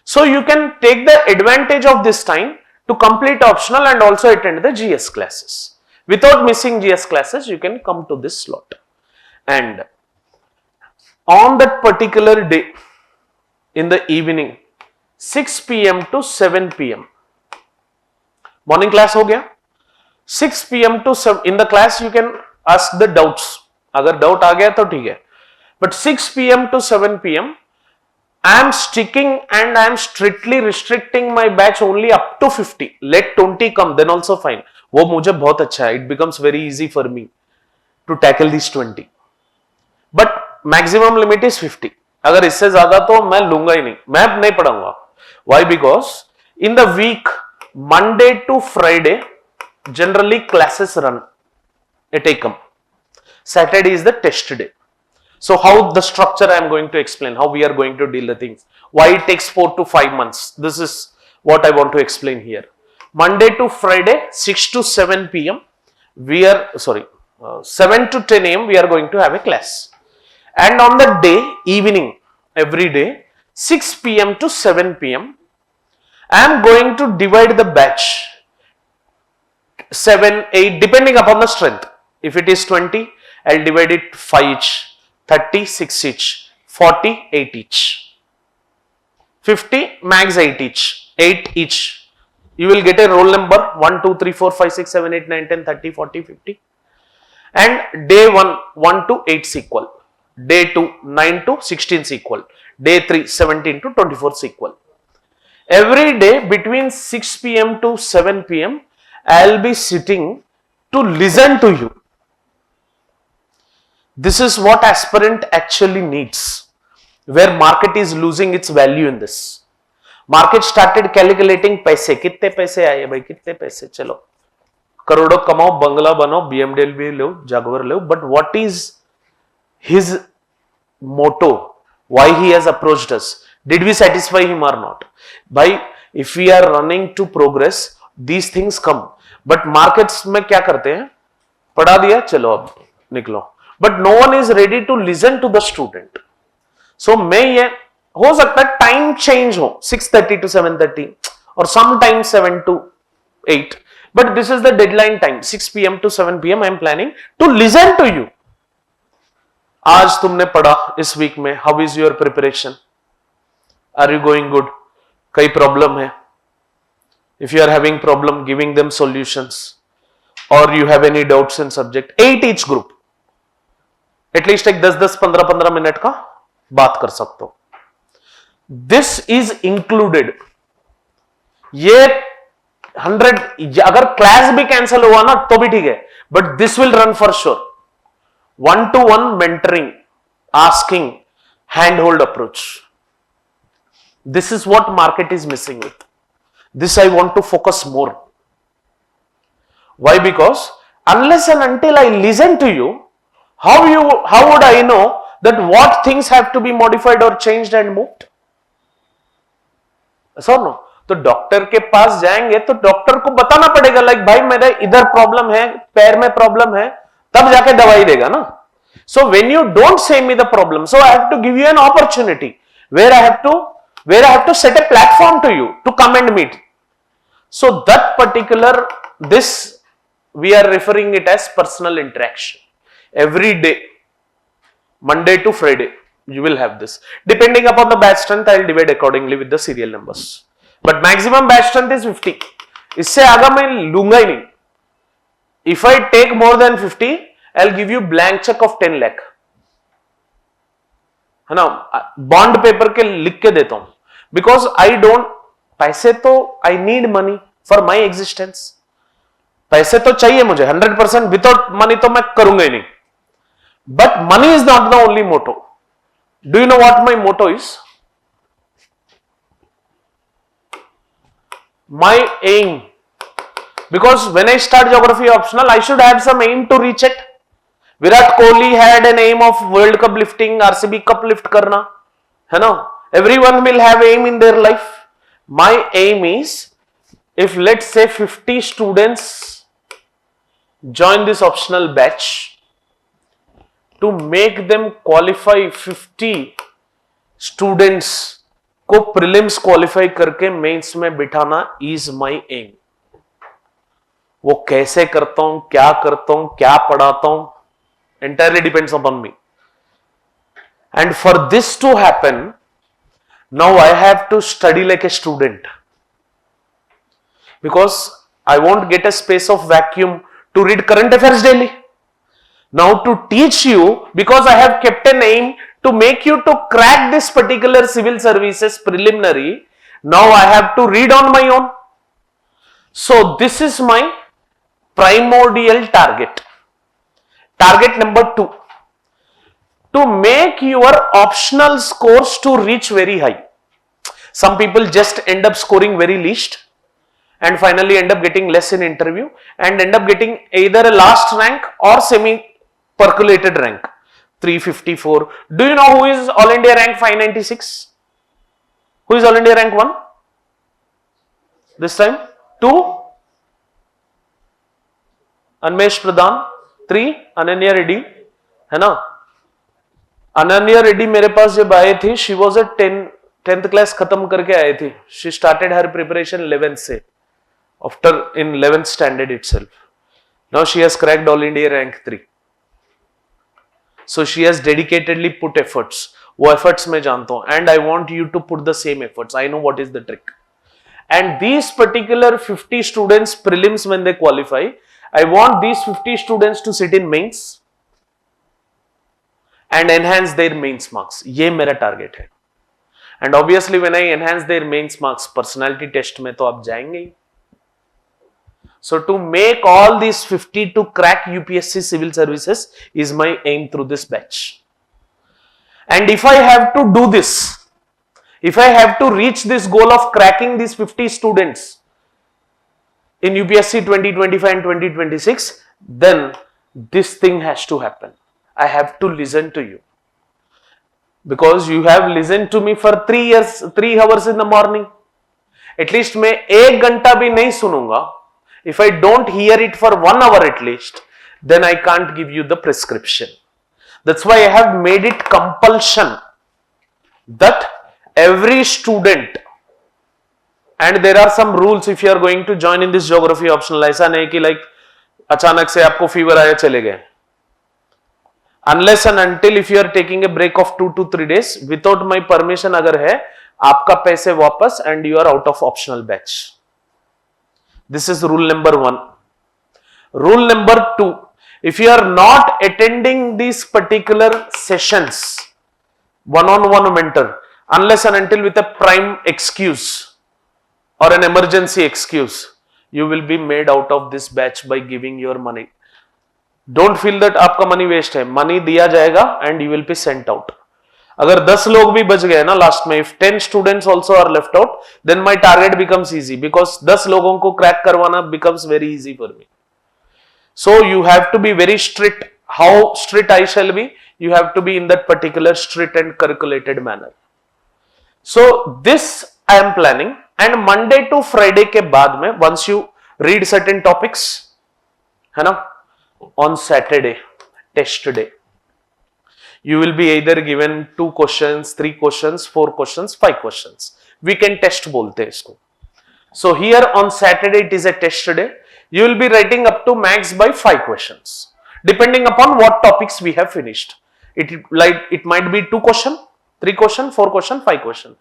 So you can take the advantage of this time to complete optional and also attend the GS classes. Without missing GS classes, you can come to this slot. And on that particular day, in the evening, 6 p.m. to 7 p.m. Morning class हो गया. 6 p.m. to 7 in the class you can ask the doubts. अगर doubt आ गया तो ठीक है. But 6 p.m. to 7 p.m. I am sticking and I am strictly restricting my batch only up to 50. Let 20 come, then also fine. वो मुझे बहुत अच्छा है. It becomes very easy for me to tackle these 20. But maximum limit is 50. अगर इससे ज्यादा तो मैं लूंगा ही नहीं. मैं नहीं पढ़ाऊंगा. Why? Because in the week, Monday to Friday, generally classes run at Ekam. Saturday is the test day. So how the structure I am going to explain, how we are going to deal the things, why it takes 4 to 5 months. This is what I want to explain here. Monday to Friday, 6 to 7 p.m. we are, 7 to 10 a.m. we are going to have a class. And on the day, evening, every day, 6 p.m. to 7 p.m. I am going to divide the batch 7, 8 depending upon the strength. If it is 20, I'll divide it 5 each, 30, 6 each, 40, 8 each, 50, max 8 each, 8 each. You will get a roll number 1, 2, 3, 4, 5, 6, 7, 8, 9, 10, 30, 40, 50. And day 1, 1 to 8 is equal. Day 2, 9 to 16 is equal. Day 3, 17 to 24 is equal. Every day between 6 p.m. to 7 p.m. I'll be sitting to listen to you. This is what aspirant actually needs, where market is losing its value in this. Market started calculating पैसे, कितने पैसे आए भाई, कितने पैसे, चलो करोड़ों कमाओ, बंगला बनाओ, BMW low, जागवर low. But what is his motto? Why he has approached us? Did we satisfy him or not? Bhai, if we are running to progress, these things come. But markets में क्या करते हैं? पढ़ा दिया, चलो अब निकलो. But no one is ready to listen to the student. So मैं ये हो सकता है time change हो 6:30 to 7:30 or sometimes 7 to 8. But this is the deadline time, 6 p.m. to 7 p.m. I am planning to listen to you. आज तुमने पढ़ा इस वीक में, how is your preparation? Are you going good? कई problem है. If you are having problem, giving them solutions, or you have any doubts in subject, 8 each group. At least एक 10-15 minute का बात कर सकते हो. This is included. ये 100, अगर क्लास भी कैंसिल हुआ ना तो भी ठीक है, but this will run for sure. 1-to-1 mentoring, asking, handhold approach. This is what market is missing with. This I want to focus more. Why? Because unless and until I listen to you, how would I know that what things have to be modified or changed and moved? Yes or no? तो doctor के पास जाएंगे तो doctor को बताना पड़ेगा like भाई मेरा इधर प्रॉब्लम है, पैर में प्रॉब्लम है, तब जाके दवाई देगा ना. So when you don't say me the problem, so I have to give you an opportunity where I have to set a platform to you to come and meet. So that particular, this we are referring it as personal interaction. Every day, Monday to Friday, you will have this. Depending upon the batch strength, I will divide accordingly with the serial numbers. But maximum batch strength is 50. इससे आगे मैं लूंगा ही नहीं. If I take more than 50, I'll give you blank check of 10 lakh. है ना, bond paper के लिख के देता हूं. Because I don't, पैसे तो I need money for my existence. पैसे तो चाहिए मुझे 100%. विदाउट मनी तो मैं करूंगा ही नहीं. But money is not the only motto. Do you know what my motto is? My aim. Because when I start geography optional, I should have some aim to reach it. Virat Kohli had an aim of World Cup lifting, RCB Cup lift karna. है ना? Everyone will have aim in their life. My aim is, if let's say 50 students join this optional batch, to make them qualify 50 students को prelims qualify करके mains में बिठाना is my aim. वो कैसे करता हूं, क्या करता हूं, क्या पढ़ाता हूं, entirely depends upon me. And for this to happen, now I have to study like a student, because I won't get a space of vacuum to read current affairs daily. Now to teach you, because I have kept an aim to make you to crack this particular civil services preliminary, now I have to read on my own. So this is my primordial target. Target number 2, to make your optional scores to reach very high. Some people just end up scoring very least and finally end up getting less in interview and end up getting either a last rank or semi percolated rank 354. Do you know who is All India rank 596? Who is All India rank 1? This time 2 Anmesh Pradhan, 3 Ananya Reddy, है ना. अनन्या रेड्डी मेरे पास जब आए थे, she was a 10th class खत्म करके आए थे. She started her preparation 11th से, after in 11th standard itself. Now she has cracked All India rank 3. So she has dedicatedly put efforts. वो efforts मैं जानता हूँ, and I want you to put the same efforts. I know what is the trick. And these particular 50 students prelims, when they qualify, I want these 50 students to sit in mains and enhance their mains marks. ये मेरा target है. And obviously when I enhance their mains marks, personality test में तो आप जाएंगे ही. So to make all these 50 to crack UPSC civil services is my aim through this batch. And if I have to do this, if I have to reach this goal of cracking these 50 students in UPSC 2025 and 2026, then this thing has to happen. I have to listen to you. Because you have listened to me for 3 hours in the morning. At least मैं 1 घंटा भी नहीं सुनूंगा. If I don't hear it for 1 hour at least, then I can't give you the prescription. That's why I have made it compulsion that every student, and there are some rules if you are going to join in this geography optional. ऐसा नहीं कि like अचानक से आपको fever आया चले गए. Unless and until if you are taking a break of 2 to 3 days without my permission अगर है, आपका पैसे वापस and you are out of optional batch. This is rule number 1. Rule number 2, if you are not attending these particular sessions, one-on-one mentor, unless and until with a prime excuse or an emergency excuse, you will be made out of this batch by giving your money. Don't feel that आपका money waste है. Money दिया जाएगा and you will be sent out. अगर 10 लोग भी बच गए ना लास्ट में, if 10 students also are left out, then my target becomes easy because 10 लोगों को क्रैक करवाना becomes very easy for me. So you have to be very strict. How strict I shall be? You have to be in that particular strict and calculated manner. So this I am planning, and Monday to Friday के बाद में once you read certain topics, है ना, on Saturday test day you will be either given 2 questions, 3 questions, 4 questions, 5 questions. Weekend test बोलते हैं इसको. So here on Saturday it is a test day. You will be writing up to max by 5 questions, depending upon what topics we have finished. It might be 2 question, 3 question, 4 question, 5 question.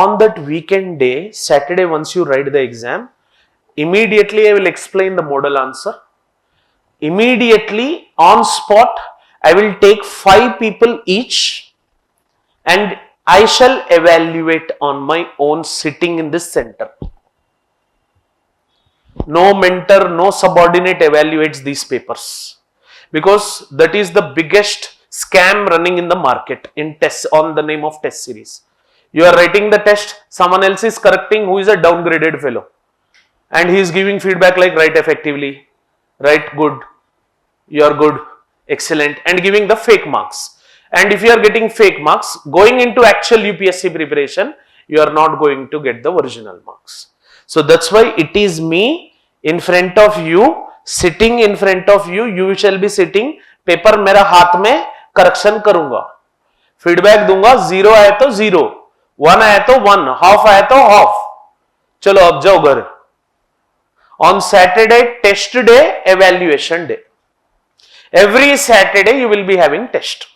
On that weekend day, Saturday, once you write the exam, immediately I will explain the model answer. Immediately on spot, I will take 5 people each and I shall evaluate on my own sitting in this center. No mentor, no subordinate evaluates these papers because that is the biggest scam running in the market in tests on the name of test series. You are writing the test, someone else is correcting who is a downgraded fellow and he is giving feedback like write effectively, write good, you are good, excellent, and giving the fake marks. And if you are getting fake marks, going into actual UPSC preparation, you are not going to get the original marks. So that's why it is me in front of you, sitting in front of you, you shall be sitting, paper मेरा हाथ में correction करूंगा, feedback दूंगा, 0 आए तो 0, 1 आए तो 1, half आए तो half, चलो अब जाओ घर. On Saturday, test day, evaluation day. Every Saturday you will be having test.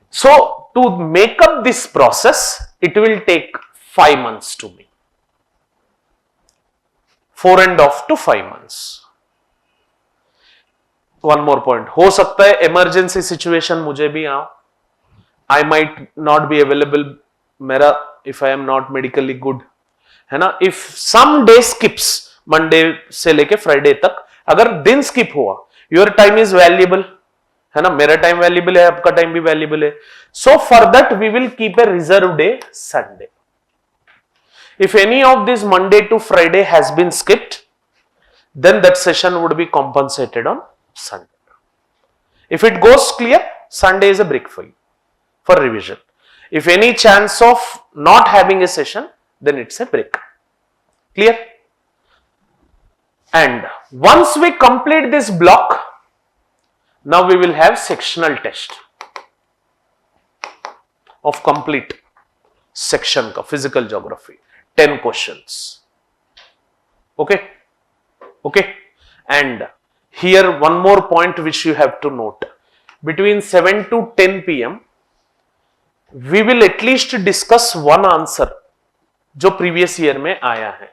So to make up this process, it will take 5 months to me. 4.5 to 5 months. One more point. हो सकता है emergency situation मुझे भी आओ. I might not be available. मेरा if I am not medically good, है ना. If some day skips, Monday से लेके Friday तक, अगर दिन skip हुआ, your time is valuable, है ना, मेरा time valuable है, आपका time भी valuable है. So for that we will keep a reserve day Sunday. If any of this Monday to Friday has been skipped, then that session would be compensated on Sunday. If it goes clear, Sunday is a break for you for revision. If any chance of not having a session, then it's a break. Clear? And once we complete this block, now we will have sectional test of complete section ka physical geography, 10 questions. Okay? Okay? And here one more point which you have to note. Between 7 to 10 p.m. we will at least discuss one answer जो previous year में आया है.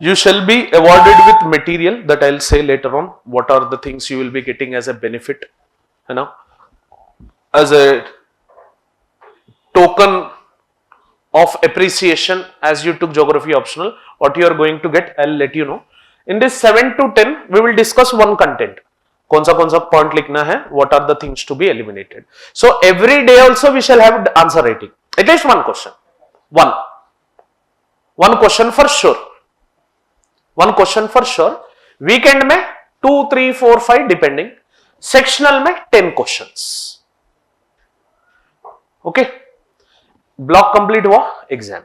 You shall be awarded with material that I'll say later on. What are the things you will be getting as a benefit, you know, as a token of appreciation as you took geography optional. What you are going to get, I'll let you know. In this 7 to 10, we will discuss one content. कौन सा point लिखना है? What are the things to be eliminated? So every day also we shall have answer writing. At least one question. One question for sure. One question for sure. Weekend में 2, 3, 4, 5 depending. Sectional में 10 questions. Okay. Block complete हुआ, exam.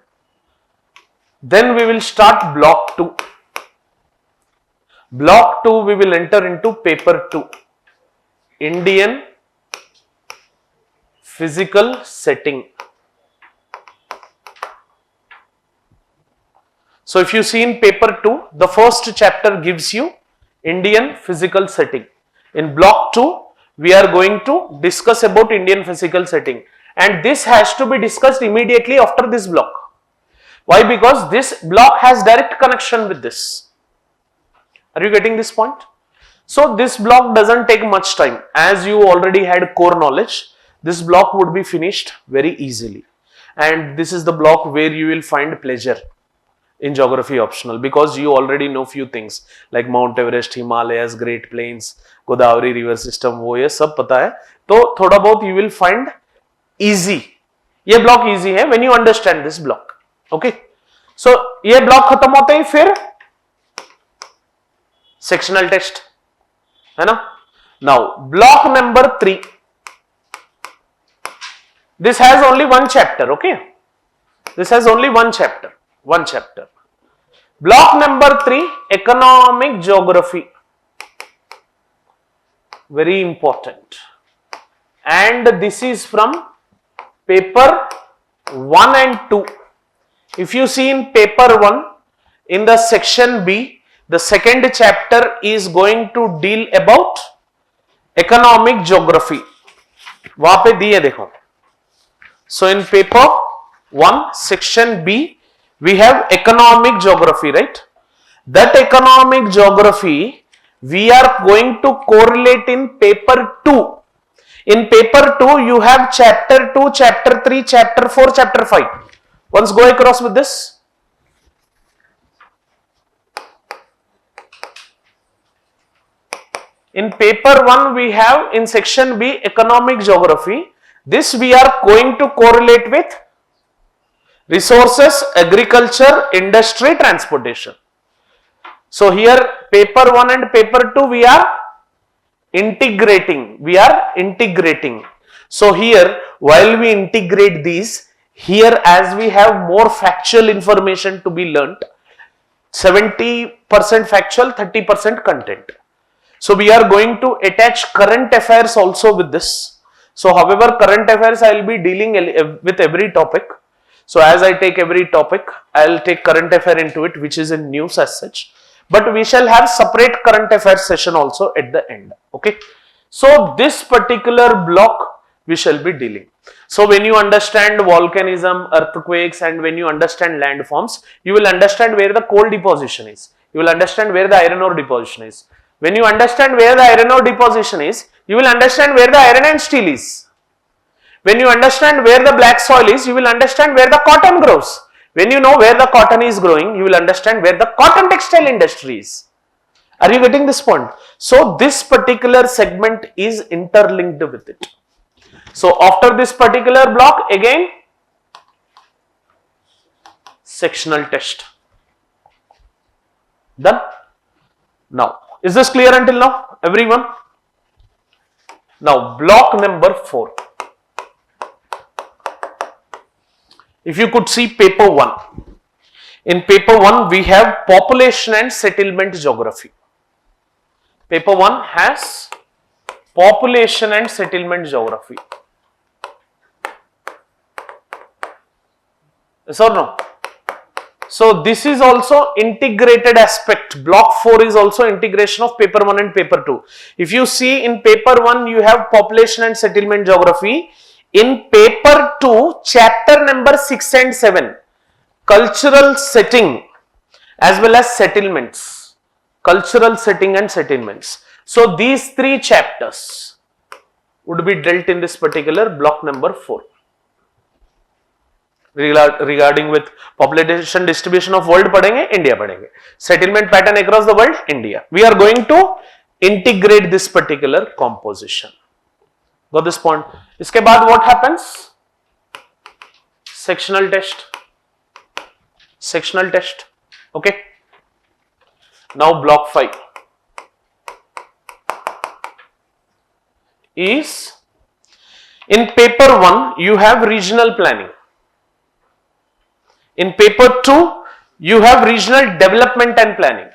Then we will start block 2. Block 2 we will enter into paper 2. Indian physical setting. So if you see in paper 2, the first chapter gives you Indian physical setting. In block 2, we are going to discuss about Indian physical setting, and this has to be discussed immediately after this block. Why? Because this block has direct connection with this. Are you getting this point? So this block doesn't take much time. As you already had core knowledge, this block would be finished very easily, and this is the block where you will find pleasure in geography optional, because you already know few things like Mount Everest, Himalayas, Great Plains, Godavari river system, वो ये सब पता है, तो थोड़ा बहुत you will find easy. ये block easy है when you understand this block. Okay? So ये block खत्म होते ही फिर sectional test, है ना? Now block number 3. This has only one chapter. Okay? This has only one chapter. Block number 3, economic geography. Very important. And this is from paper 1 and 2. If you see in paper 1, in the section B, the second chapter is going to deal about economic geography. वहां पे दिए देखो. So in paper 1, section B, we have economic geography, right? That economic geography we are going to correlate in paper 2. In paper 2, you have chapter 2, chapter 3, chapter 4, chapter 5. Once go across with this. In paper 1, we have in section B, economic geography. This we are going to correlate with resources, agriculture, industry, transportation. So here paper 1 and paper 2 we are integrating. So here while we integrate these, here as we have more factual information to be learnt, 70% factual, 30% content. So we are going to attach current affairs also with this. So however, current affairs I will be dealing with every topic. So as I take every topic, I will take current affair into it, which is in news as such. But we shall have separate current affairs session also at the end. Okay. So this particular block we shall be dealing. So when you understand volcanism, earthquakes, and when you understand landforms, you will understand where the coal deposition is. You will understand where the iron ore deposition is. When you understand where the iron ore deposition is, you will understand where the iron and steel is. When you understand where the black soil is, you will understand where the cotton grows. When you know where the cotton is growing, you will understand where the cotton textile industry is. Are you getting this point? So this particular segment is interlinked with it. So after this particular block, again sectional test. Done? Now, is this clear until now, everyone? Now, block number 4. If you could see paper 1. In paper 1, we have population and settlement geography. Paper 1 has population and settlement geography. Yes or no? So this is also integrated aspect. Block 4 is also integration of paper 1 and paper 2. If you see in paper 1, you have population and settlement geography. In paper 2, chapter number 6 and 7, cultural setting as well as settlements. Cultural setting and settlements. So these 3 chapters would be dealt in this particular block number 4. Regarding with population distribution of world padhenge, India padhenge. Settlement pattern across the world, India. We are going to integrate this particular composition. Got this point? Iske baad what happens? Sectional test. Sectional test. Okay. Now block 5 is in paper 1 you have regional planning. In paper 2, you have regional development and planning.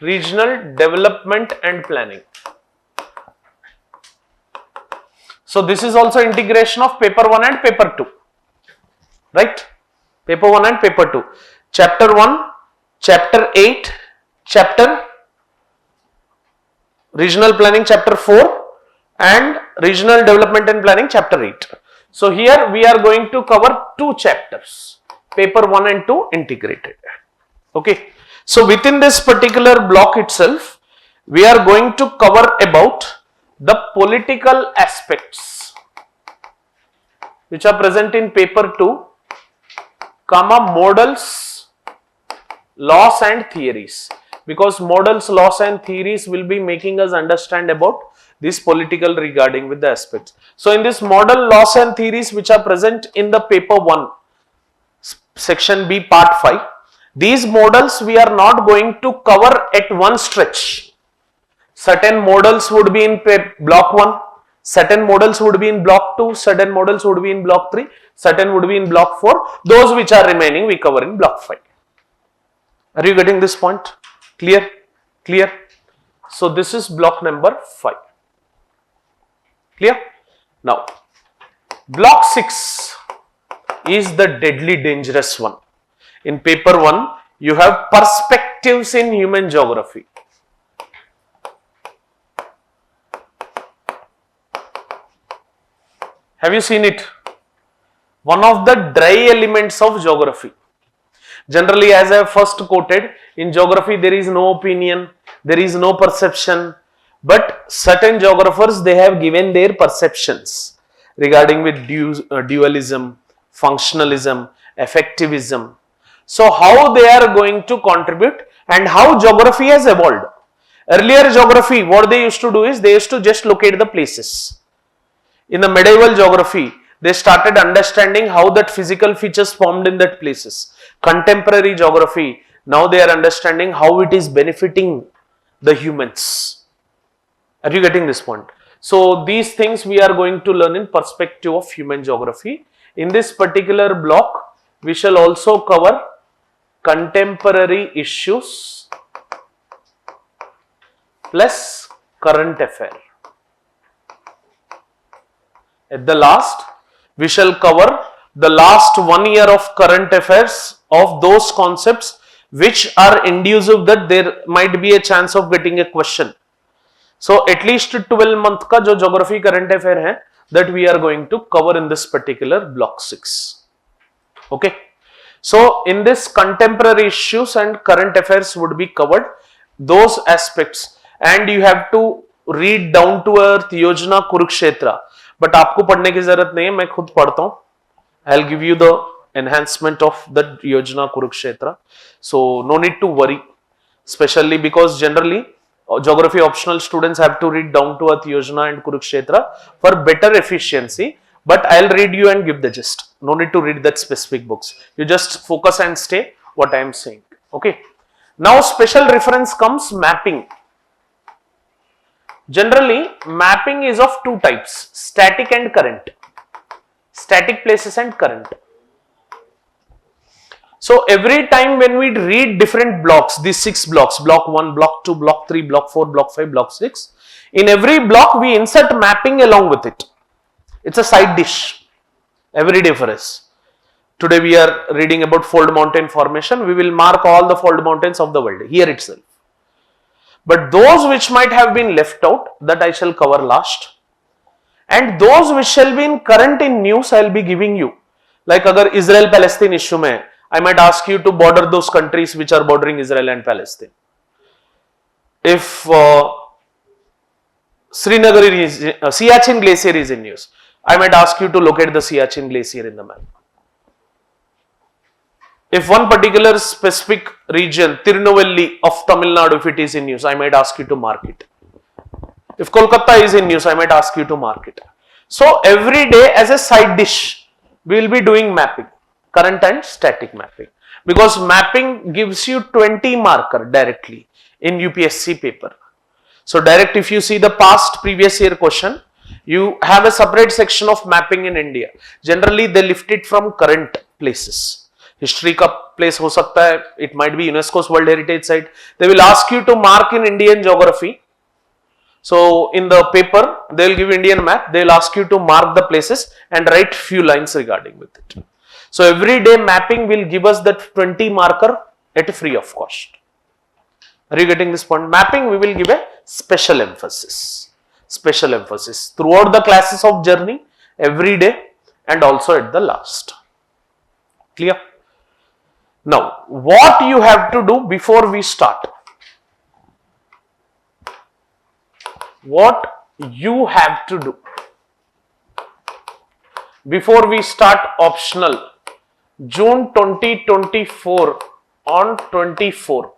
Regional development and planning. So this is also integration of paper 1 and paper 2. Right? Paper 1 and paper 2. Chapter 1, chapter 8, chapter regional planning chapter 4 and regional development and planning chapter 8. So here we are going to cover 2 chapters, paper 1 and 2 integrated. Okay. So within this particular block itself, we are going to cover about the political aspects which are present in paper 2, comma models, laws and theories. Because models, laws and theories will be making us understand about this political regarding with the aspects. So in this model, laws and theories which are present in the paper 1, section B, part 5, these models we are not going to cover at one stretch. Certain models would be in block 1, Certain models would be in block 2, certain models would be in block 3, certain would be in block 4. Those which are remaining we cover in block 5. Are you getting this point? Clear? Clear? So this is block number 5. Clear? Now, block 6 is the deadly dangerous one. In paper 1, you have perspectives in human geography. Have you seen it? One of the dry elements of geography. Generally, as I have first quoted, in geography there is no opinion, there is no perception, but certain geographers, they have given their perceptions regarding with dualism, functionalism, effectivism. So how they are going to contribute and how geography has evolved. Earlier geography, what they used to do is they used to just locate the places. In the medieval geography, they started understanding how that physical features formed in that places. Contemporary geography, now they are understanding how it is benefiting the humans. Are you getting this point? So these things we are going to learn in perspective of human geography. In this particular block, we shall also cover contemporary issues plus current affair. At the last, we shall cover the last 1 year of current affairs of those concepts which are inducive that there might be a chance of getting a question. So at least 12 month ka jo geography current affair hai, that we are going to cover in this particular block 6. Okay. So in this contemporary issues and current affairs would be covered, those aspects, and you have to read down to earth Yojana Kurukshetra. But आपको पढ़ने की जरूरत नहीं है, मैं खुद पढ़ता हूँ. I'll give you the enhancement of the Yojana Kurukshetra. So no need to worry, especially because generally geography optional students have to read down to earth Yojana and Kurukshetra for better efficiency. But I'll read you and give the gist. No need to read that specific books. You just focus and stay what I am saying. Okay. Now special reference comes mapping. Generally, mapping is of two types, static and current. Static places and current. So every time when we read different blocks, these 6 blocks, block 1, block 2, block 3, block 4, block 5, block 6, in every block we insert mapping along with it. It's a side dish every day for us. Today we are reading about fold mountain formation. We will mark all the fold mountains of the world here itself. But those which might have been left out, that I shall cover last. And those which shall be in current in news, I will be giving you. Like agar Israel-Palestine issue mein, I might ask you to border those countries which are bordering Israel and Palestine. If Srinagar is, Siachen Glacier is in news, I might ask you to locate the Siachen Glacier in the map. If one particular specific region, Tirunelveli of Tamil Nadu, if it is in news, I might ask you to mark it. If Kolkata is in news, I might ask you to mark it. So every day as a side dish, we will be doing mapping, current and static mapping. Because mapping gives you 20 marker directly in UPSC paper. So direct, if you see the past previous year question, you have a separate section of mapping in India. Generally, they lift it from current places. History का place हो सकता है, it might be UNESCO's World Heritage Site. They will ask you to mark in Indian geography. So in the paper, they will give Indian map. They will ask you to mark the places and write few lines regarding with it. So every day mapping will give us that 20 marker at free of cost. Are you getting this point? Mapping we will give a special emphasis. Special emphasis throughout the classes of journey, every day and also at the last. Clear? Now, what you have to do before we start? What you have to do before we start optional June 2024 on 24.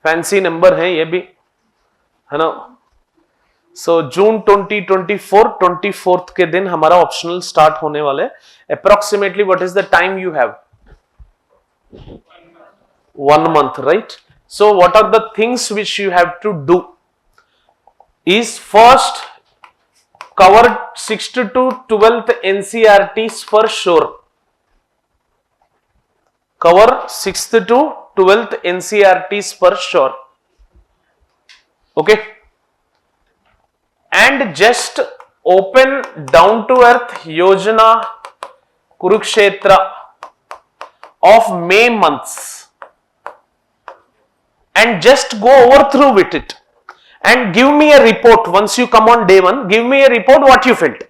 Fancy number है ये भी है ना. So June 2024 24th के दिन हमारा optional start होने वाला है. Approximately what is the time you have? 1 month, right? So what are the things which you have to do is first cover 6th to 12th NCERTs for sure. Cover 6th to 12th NCERTs for sure. Okay. And just open down to earth Yojana Kurukshetra of May months and just go over through with it and give me a report. Once you come on day one, give me a report what you felt.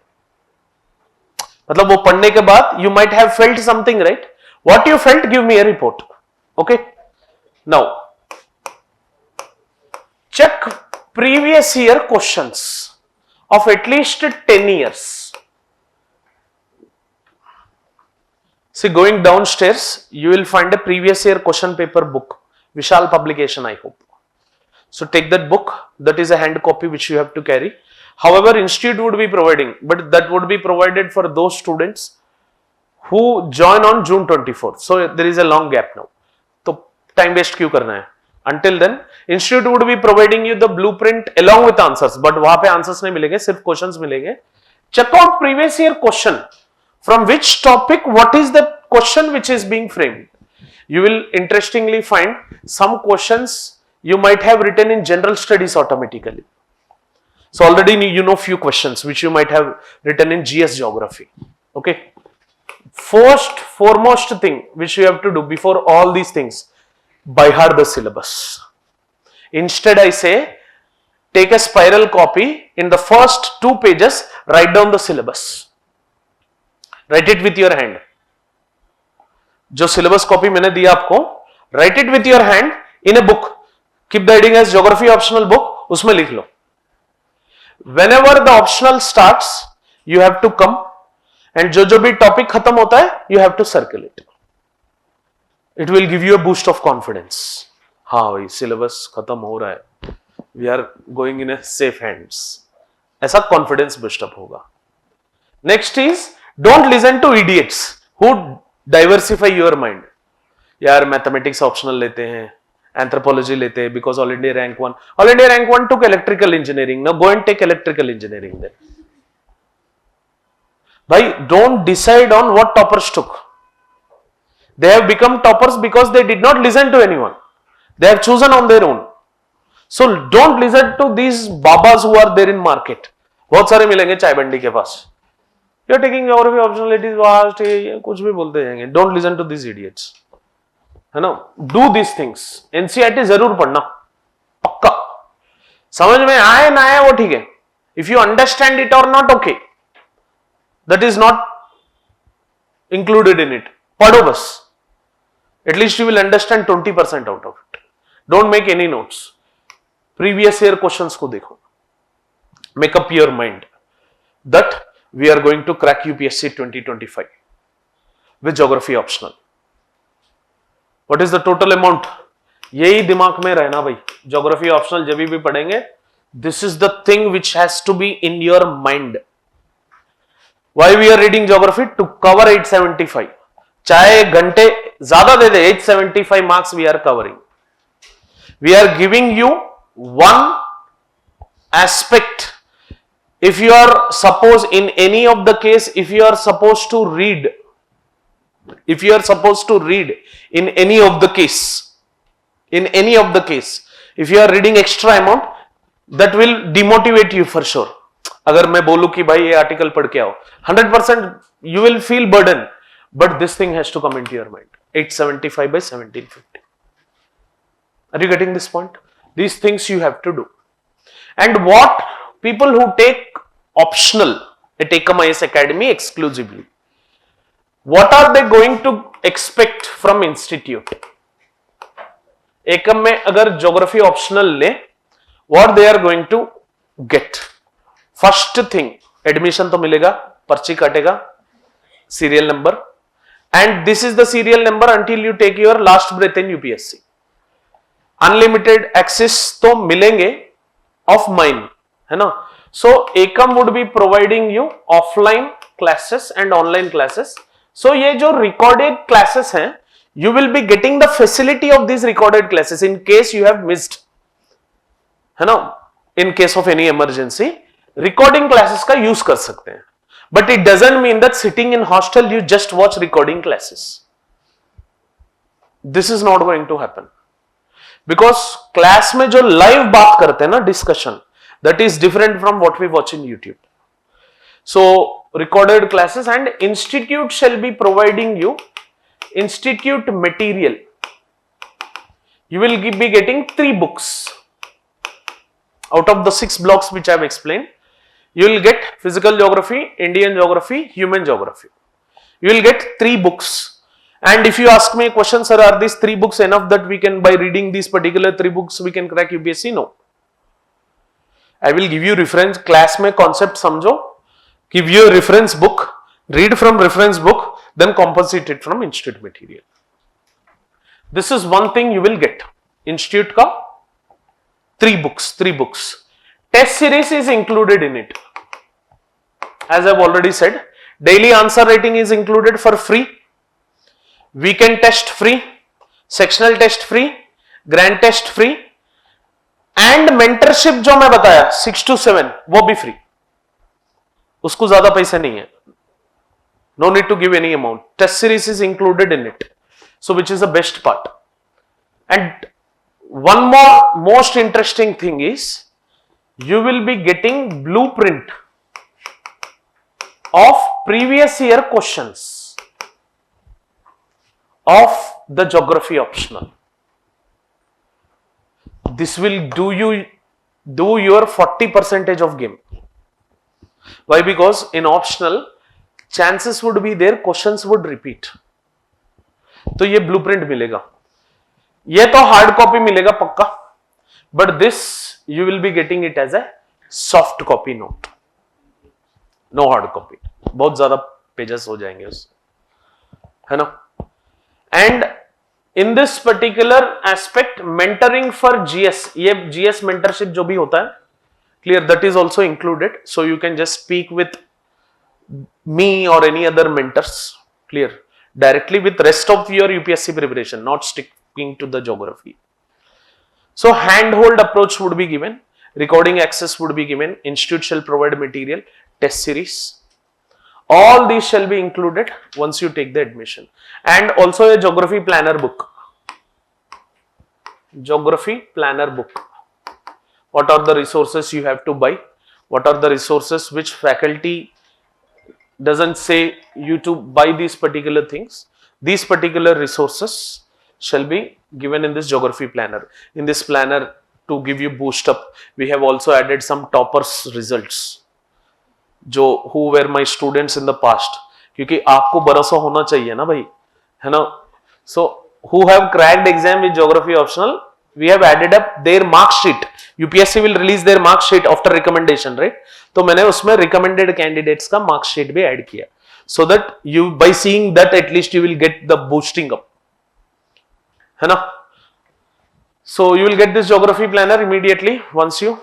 मतलब वो पढ़ने के बाद you might have felt something, right? What you felt, give me a report. Okay. Now check previous year questions of at least 10 years. See, going downstairs, you will find a previous year question paper book. Vishal publication, I hope. So take that book. That is a hand copy which you have to carry. However, institute would be providing, but that would be provided for those students who join on June 24th. So there is a long gap now. So time waste क्यों करना है? Until then, institute would be providing you the blueprint along with answers, but वहाँ पे answers नहीं मिलेंगे, सिर्फ questions मिलेंगे. Check out previous year question. From which topic, what is the question which is being framed? You will interestingly find some questions you might have written in general studies automatically. So already you know few questions which you might have written in GS geography. Okay. Foremost thing which you have to do before all these things, by heart the syllabus. Instead I say, take a spiral copy, in the first 2 pages, write down the syllabus. Write it with your hand. जो syllabus copy मैंने दिया आपको, write it with your hand in a book. Keep the heading as geography optional book, उसमें लिख लो. Whenever the optional starts, you have to come and जो भी topic खत्म होता है, you have to circle it. It will give you a boost of confidence. हाँ भाई syllabus खत्म हो रहा है. We are going in a safe hands. ऐसा confidence boost up होगा. Next is, don't listen to idiots who diversify your mind. यार mathematics optional लेते हैं, anthropology लेते हैं because all India rank 1. All India rank 1 took electrical engineering. Now go and take electrical engineering then. Bhai, don't decide on what toppers took. They have become toppers because they did not listen to anyone. They have chosen on their own. So don't listen to these babas who are there in market. बहुत सारे मिलेंगे चाय बंडी के पास. You are taking geography optional, it is vast, कुछ भी बोलते जाएंगे. Don't listen to these idiots. है ना? Do these things. NCERT जरूर पढ़ना. पक्का. समझ में आए ना आए वो ठीक है. If you understand it or not, okay. That is not included in it. पढ़ो बस. At least you will understand 20% out of it. Don't make any notes. Previous year questions को देखो. Make up your mind that we are going to crack UPSC 2025 with geography optional. What is the total amount? यही दिमाग में रहना भाई. Geography optional जब भी पढ़ेंगे, this is the thing which has to be in your mind. Why we are reading geography? To cover 875. चाहे घंटे ज्यादा दे दे, 875 marks we are covering. We are giving you one aspect. If you are suppose in any of the case, if you are supposed to read in any of the case, if you are reading extra amount, that will demotivate you for sure. अगर मैं बोलूं कि भाई ये article पढ़ के आओ, 100% you will feel burden, but this thing has to come into your mind. 875 by 1750. Are you getting this point? These things you have to do. And what people who take optional at Ekam IS Academy exclusively, what are they going to expect from institute? Ekam में अगर geography optional ले, what they are going to get? First thing, admission तो मिलेगा, पर्ची काटेगा, serial number, and this is the serial number until you take your last breath in UPSC. Unlimited access तो मिलेंगे of mine, है ना? So Ekam would be providing you offline classes and online classes. So ये जो recorded classes हैं, you will be getting the facility of these recorded classes in case you have missed, है ना? In case of any emergency, recording classes का use कर सकते हैं, but it doesn't mean that sitting in hostel you just watch recording classes. This is not going to happen, because class में जो live बात करते हैं ना, discussion, that is different from what we watch in YouTube. So recorded classes, and institute shall be providing you institute material. You will be getting 3 books out of the 6 blocks which I have explained. You will get physical geography, Indian geography, human geography. You will get 3 books. And if you ask me a question, sir, are these 3 books enough that we can, by reading these particular 3 books, we can crack UPSC? No. I will give you reference. Class में concept समझो. Give you a reference book, read from reference book, then compensate it from institute material. This is one thing you will get. Institute ka 3 books. Test series is included in it. As I've already said, daily answer rating is included for free. Weekend test free, sectional test free, grand test free, and mentorship जो मैं बताया 6 to 7 वो भी free. उसको ज्यादा पैसे नहीं है. No need to give any amount. Test series is included in it. So which is the best part. And one more most interesting thing is you will be getting blueprint of previous year questions of the geography optional. This will do your 40% of game. Why? Because in optional chances would be there, questions would repeat. तो ये blueprint मिलेगा. ये तो hard copy मिलेगा पक्का, but this you will be getting it as a soft copy note. No hard copy. बहुत ज्यादा pages हो जाएंगे उससे, है ना? And in this particular aspect, mentoring for GS, ये GS mentorship जो भी होता है, clear, that is also included. So you can just speak with me or any other mentors, clear, directly with rest of your UPSC preparation, not sticking to the geography. So handhold approach would be given, recording access would be given, institute shall provide material, test series, all these shall be included once you take the admission. And also a geography planner book. Geography planner book. What are the resources you have to buy? What are the resources which faculty doesn't say you to buy these particular things? These particular resources shall be given in this geography planner. In this planner, to give you boost up, we have also added some toppers results, who were my students in the past. क्योंकि आपको भरोसा होना चाहिए ना भाई, है ना? So who have cracked exam with geography optional, we have added up their mark sheet. UPSC will release their mark sheet after recommendation, right? तो मैंने उसमें recommended candidates का mark sheet भी add किया, so that you, by seeing that, at least you will get the boosting up, है ना? So you will get this geography planner immediately once you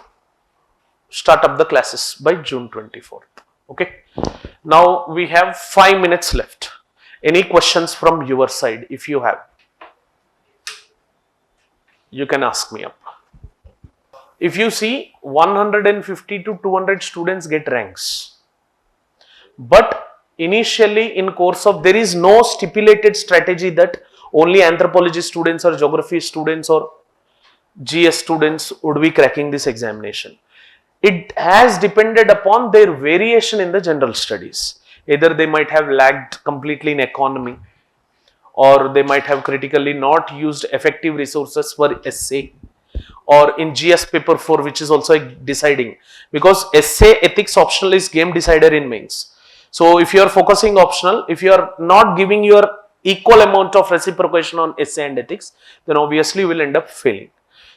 start up the classes by June 24th. Okay. Now we have 5 minutes left. Any questions from your side? If you have, you can ask me up. If you see, 150 to 200 students get ranks, but initially in course of, there is no stipulated strategy that only anthropology students or geography students or GS students would be cracking this examination. It has depended upon their variation in the general studies. Either they might have lagged completely in economy, or they might have critically not used effective resources for essay, or in GS paper 4, which is also deciding, because essay ethics optional is game decider in mains. So if you are focusing optional, if you are not giving your equal amount of reciprocation on essay and ethics, then obviously you will end up failing.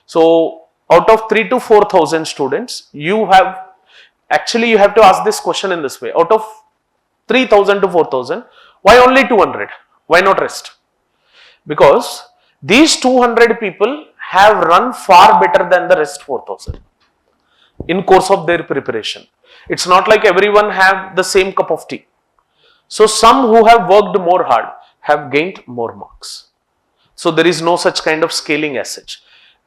So out of 3,000 to 4,000 students, you have to ask this question in this way: out of 3,000 to 4,000, why only 200? Why not rest? Because these 200 people have run far better than the rest 4,000 in course of their preparation. It's not like everyone have the same cup of tea. So some who have worked more hard have gained more marks. So there is no such kind of scaling as such.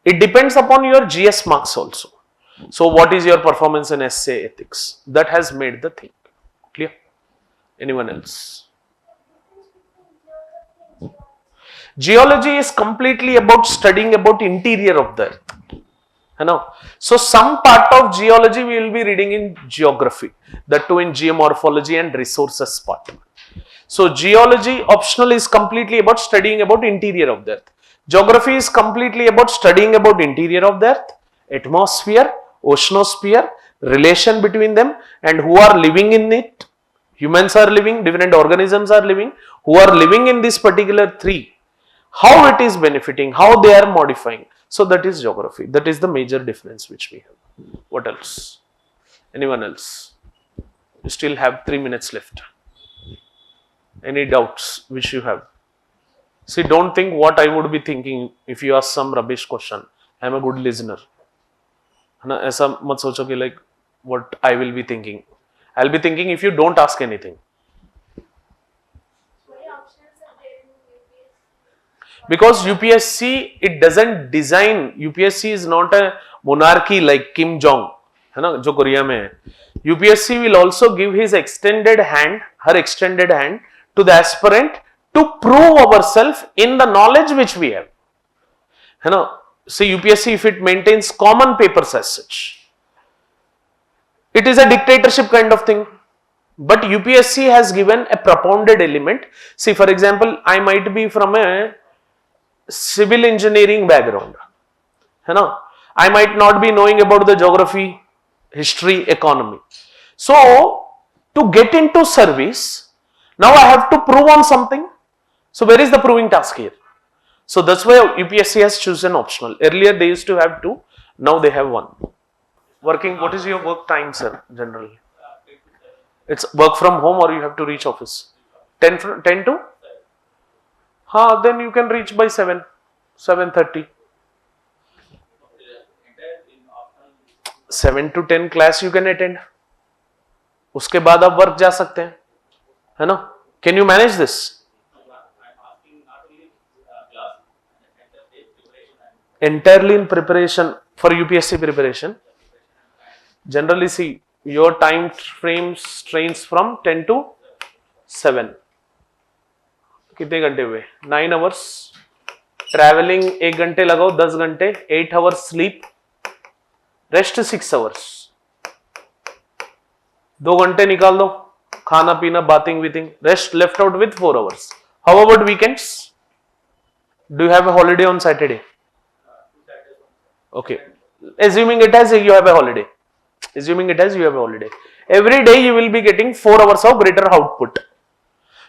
It depends upon your GS marks also. So what is your performance in essay ethics? That has made the thing clear. Anyone else? Geology is completely about studying about interior of the earth. So some part of geology we will be reading in geography, that too in geomorphology and resources part. So geology optional is completely about studying about interior of the earth. Geography is completely about studying about interior of the earth, atmosphere, oceanosphere, relation between them and who are living in it. Humans are living, different organisms are living, who are living in this particular three, how it is benefiting, how they are modifying. So that is geography. That is the major difference which we have. What else? Anyone else? You still have 3 minutes left. Any doubts which you have? See, don't think what I would be thinking if you ask some rubbish question. I am a good listener. ऐसा मत सोचो कि like what I will be thinking. I'll be thinking if you don't ask anything. Because UPSC, it doesn't design, UPSC is not a monarchy like Kim Jong, है ना, जो Korea में है. UPSC will also give his extended hand, her extended hand to the aspirant to prove ourselves in the knowledge which we have. है ना, say UPSC if it maintains common papers as such, it is a dictatorship kind of thing. But UPSC has given a propounded element. See, for example, I might be from a civil engineering background, है ना, I might not be knowing about the geography, history, economy. So to get into service, now I have to prove on something. So where is the proving task here? So that's why UPSC has chosen optional. Earlier they used to have 2, now they have 1. Working, what is your work time, sir, generally? It's work from home or you have to reach office? 10 to? Then you can reach by 7, 7:30. 7 to 10 class you can attend. उसके बाद आप work जा सकते हैं, है ना? Can you manage this? Entirely in preparation for UPSC preparation. Generally, see, your time frames range from 10 to 7. कितने घंटे हुए? 9 hours. ट्रैवलिंग 1 घंटे लगाओ, 10 घंटे, 8 hours स्लीप, रेस्ट 6 hours. 2 घंटे निकाल दो, खाना पीना, बाथिंग विथिंग, rest left out with 4 hours. How about weekends? Do you have a holiday on Saturday? Okay, assuming it as you have a holiday, every day you will be getting 4 hours of greater output.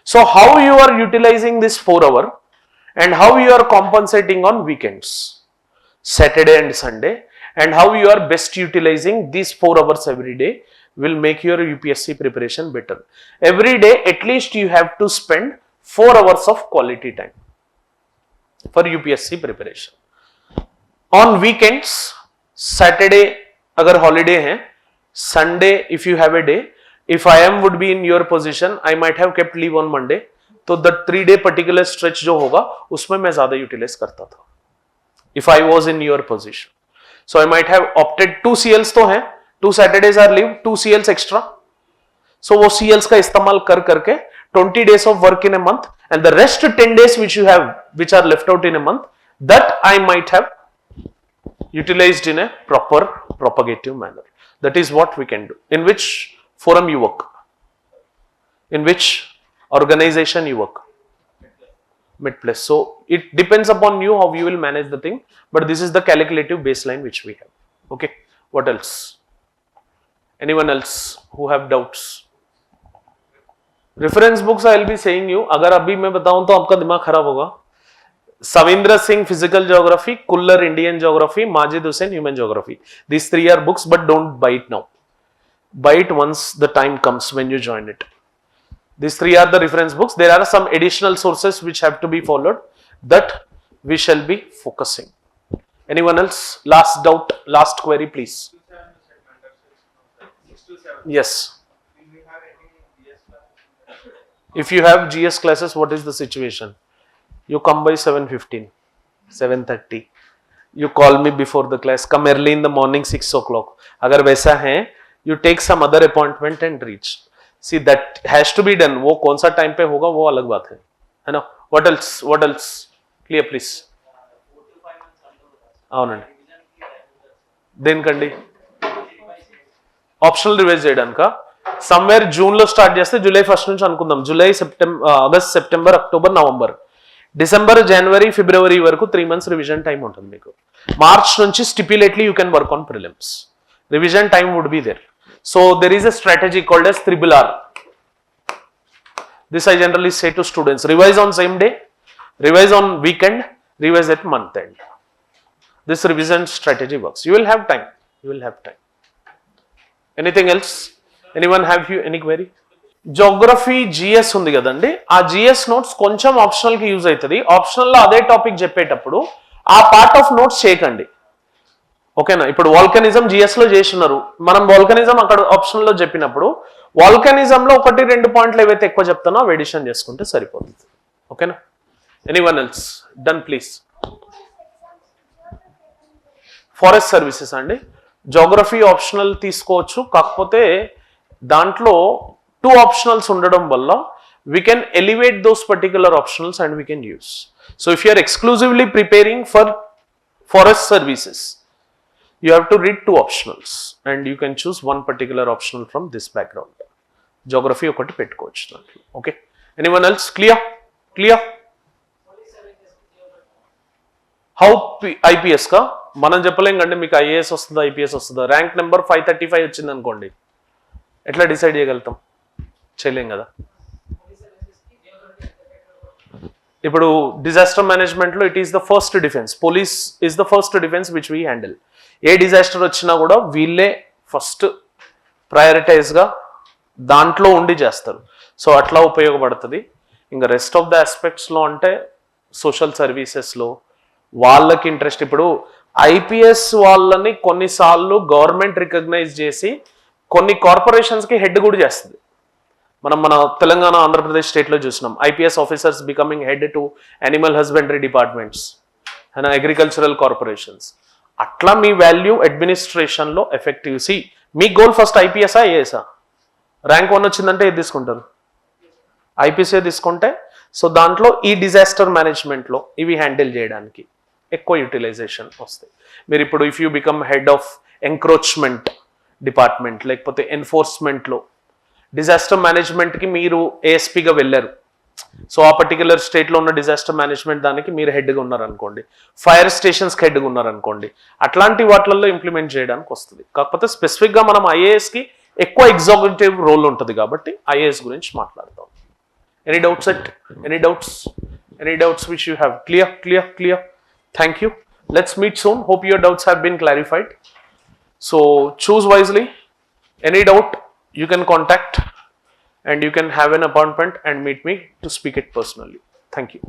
So how you are utilizing this 4 hour and how you are compensating on weekends, Saturday and Sunday, and how you are best utilizing these 4 hours every day will make your UPSC preparation better. Every day at least you have to spend 4 hours of quality time for UPSC preparation. On weekends, Saturday अगर holiday है, Sunday if you have a day, if I would be in your position, I might have kept leave on Monday. तो the 3-day particular stretch जो होगा उसमें मैं ज्यादा utilize करता था. If I was in your position, so I might have opted 2 CLs तो हैं, 2 Saturdays are leave, 2 CLs extra. So वो CLs का इस्तेमाल कर करके 20 days of work in a month and the rest 10 days which you have, which are left out in a month, that I might have utilized in a proper propagative manner. That is what we can do. In which forum you work? In which organization you work? Mid-place. So it depends upon you how you will manage the thing, but this is the calculative baseline which we have. Okay, what else? Anyone else who have doubts? Reference books I will be saying you, अगर अभी मैं बताऊं तो आपका दिमाग खराब होगा. Savindra Singh Physical Geography, Kullar Indian Geography, Majid Hussain Human Geography. These 3 are books, but don't buy it now. Buy it once the time comes when you join it. These 3 are the reference books. There are some additional sources which have to be followed that we shall be focusing. Anyone else? Last doubt, last query, please. Yes. If you have GS classes, what is the situation? You come by 7:15, 7:30. you call me before the class, come early in the morning 6 o'clock. अगर वैसा है, you take some other appointment and reach. See, that has to be done. वो कौन सा time पे होगा वो अलग बात है ना. What else? Clear please. అవునండి, దేనికండి? ఆప్షనల్ రివైజ్ చేయడానిక? సమ్వేర్ జూన్లో స్టార్ట్ చేస్తే జూలై 1 నుంచి అనుకుందాం. July, August, September, October, November, December, జనవరి, ఫిబ్రవరి వరకు 3 months రివిజన్ టైం ఉంటుంది మీకు. మార్చ్ నుంచి stipulately you can work on prelims. Revision time would be there. So there is a strategy called as RRR. This I generally say to students: revise on same day, revise on weekend, revise at month end. This revision strategy works. You will have time. Anything else? Anyone have you any query? Geography GS ఉంది కదండి, ఆ GS notes కొంచెం optional కి use అవుతుంది. Optional లో అదే topic చెప్పేటప్పుడు ఆ పార్ట్ ఆఫ్ నోట్స్ చేయకండి, ఓకేనా? ఇప్పుడు వాల్కనిజం GS లో చేస్తున్నారు, మనం వాల్కనిజం అక్కడ ఆప్షనల్ లో చెప్పినప్పుడు వాల్కనిజం లో 1-2 పాయింట్లు ఏవైతే ఎక్కువ చెప్తానో అవి ఎడిషన్ చేసుకుంటే సరిపోతుంది, ఓకేనా? Anyone else? Done please. Forest services అండి, జోగ్రఫీ ఆప్షనల్ తీసుకోవచ్చు, కాకపోతే దాంట్లో 2 ఆప్షనల్స్ ఉండడం వల్ల we can elevate those particular optionals and we can use. So if you are exclusively preparing for forest services, you have to read 2 optionals and you can choose one particular optional from this background. Geography ఒకటి పెట్టుకోవచ్చు దాంట్లో, okay? Anyone else? Clear? How IPS కా మనం చెప్పలేం కండి, మీకు IAS వస్తుందా IPS వస్తుందా. ర్యాంక్ నెంబర్ 535 వచ్చింది అనుకోండి, ఎట్లా డిసైడ్ చేయగలుగుతాం? చేయలేం కదా. ఇప్పుడు డిజాస్టర్ మేనేజ్మెంట్లో it is the first defence, police is the first defence which we handle. A disaster వచ్చినా కూడా వీళ్ళే ఫస్ట్ ప్రయారిటైజ్గా దాంట్లో ఉండి చేస్తారు. సో అట్లా ఉపయోగపడుతుంది. ఇంకా రెస్ట్ ఆఫ్ ద ఆస్పెక్ట్స్లో అంటే సోషల్ సర్వీసెస్లో వాళ్ళకి ఇంట్రెస్ట్. ఇప్పుడు IPS వాళ్ళని కొన్నిసార్లు గవర్నమెంట్ రికగ్నైజ్ చేసి కొన్ని కార్పొరేషన్స్కి హెడ్ కూడా చేస్తుంది. మన తెలంగాణ, ఆంధ్రప్రదేశ్ స్టేట్లో చూసినాం, IPS officers becoming head to animal husbandry departments and agricultural corporations. అట్లా మీ వాల్యూ అడ్మినిస్ట్రేషన్లో ఎఫెక్టివ్. సి, మీ గోల్ ఫస్ట్ IPSఆ IASఆ? ర్యాంక్ 1 వచ్చిందంటే ఏది తీసుకుంటారు? IPS తీసుకుంటే, సో దాంట్లో ఈ డిజాస్టర్ మేనేజ్మెంట్లో ఇవి హ్యాండిల్ చేయడానికి ఎక్కువ యూటిలైజేషన్ వస్తాయి. మీరు ఇప్పుడు if you become head of encroachment department, లేకపోతే ఎన్ఫోర్స్మెంట్లో డిజాస్టర్ మేనేజ్మెంట్కి మీరు ASPగా వెళ్ళారు, సో ఆ పర్టికులర్ స్టేట్లో ఉన్న డిజాస్టర్ మేనేజ్మెంట్ దానికి మీరు హెడ్గా ఉన్నారనుకోండి, ఫైర్ స్టేషన్స్కి హెడ్గా ఉన్నారనుకోండి, అట్లాంటి వాటిల్లో ఇంప్లిమెంట్ చేయడానికి వస్తుంది. కాకపోతే స్పెసిఫిక్గా మనం IASకి ఎక్కువ ఎగ్జిక్యూటివ్ రోల్ ఉంటుంది కాబట్టి IAS గురించి మాట్లాడతాం. Any doubts any doubts which you have? Clear. Thank you. Let's meet soon. Hope your doubts have been clarified. So choose wisely. Any doubt, you can contact and you can have an appointment and meet me to speak it personally. Thank you.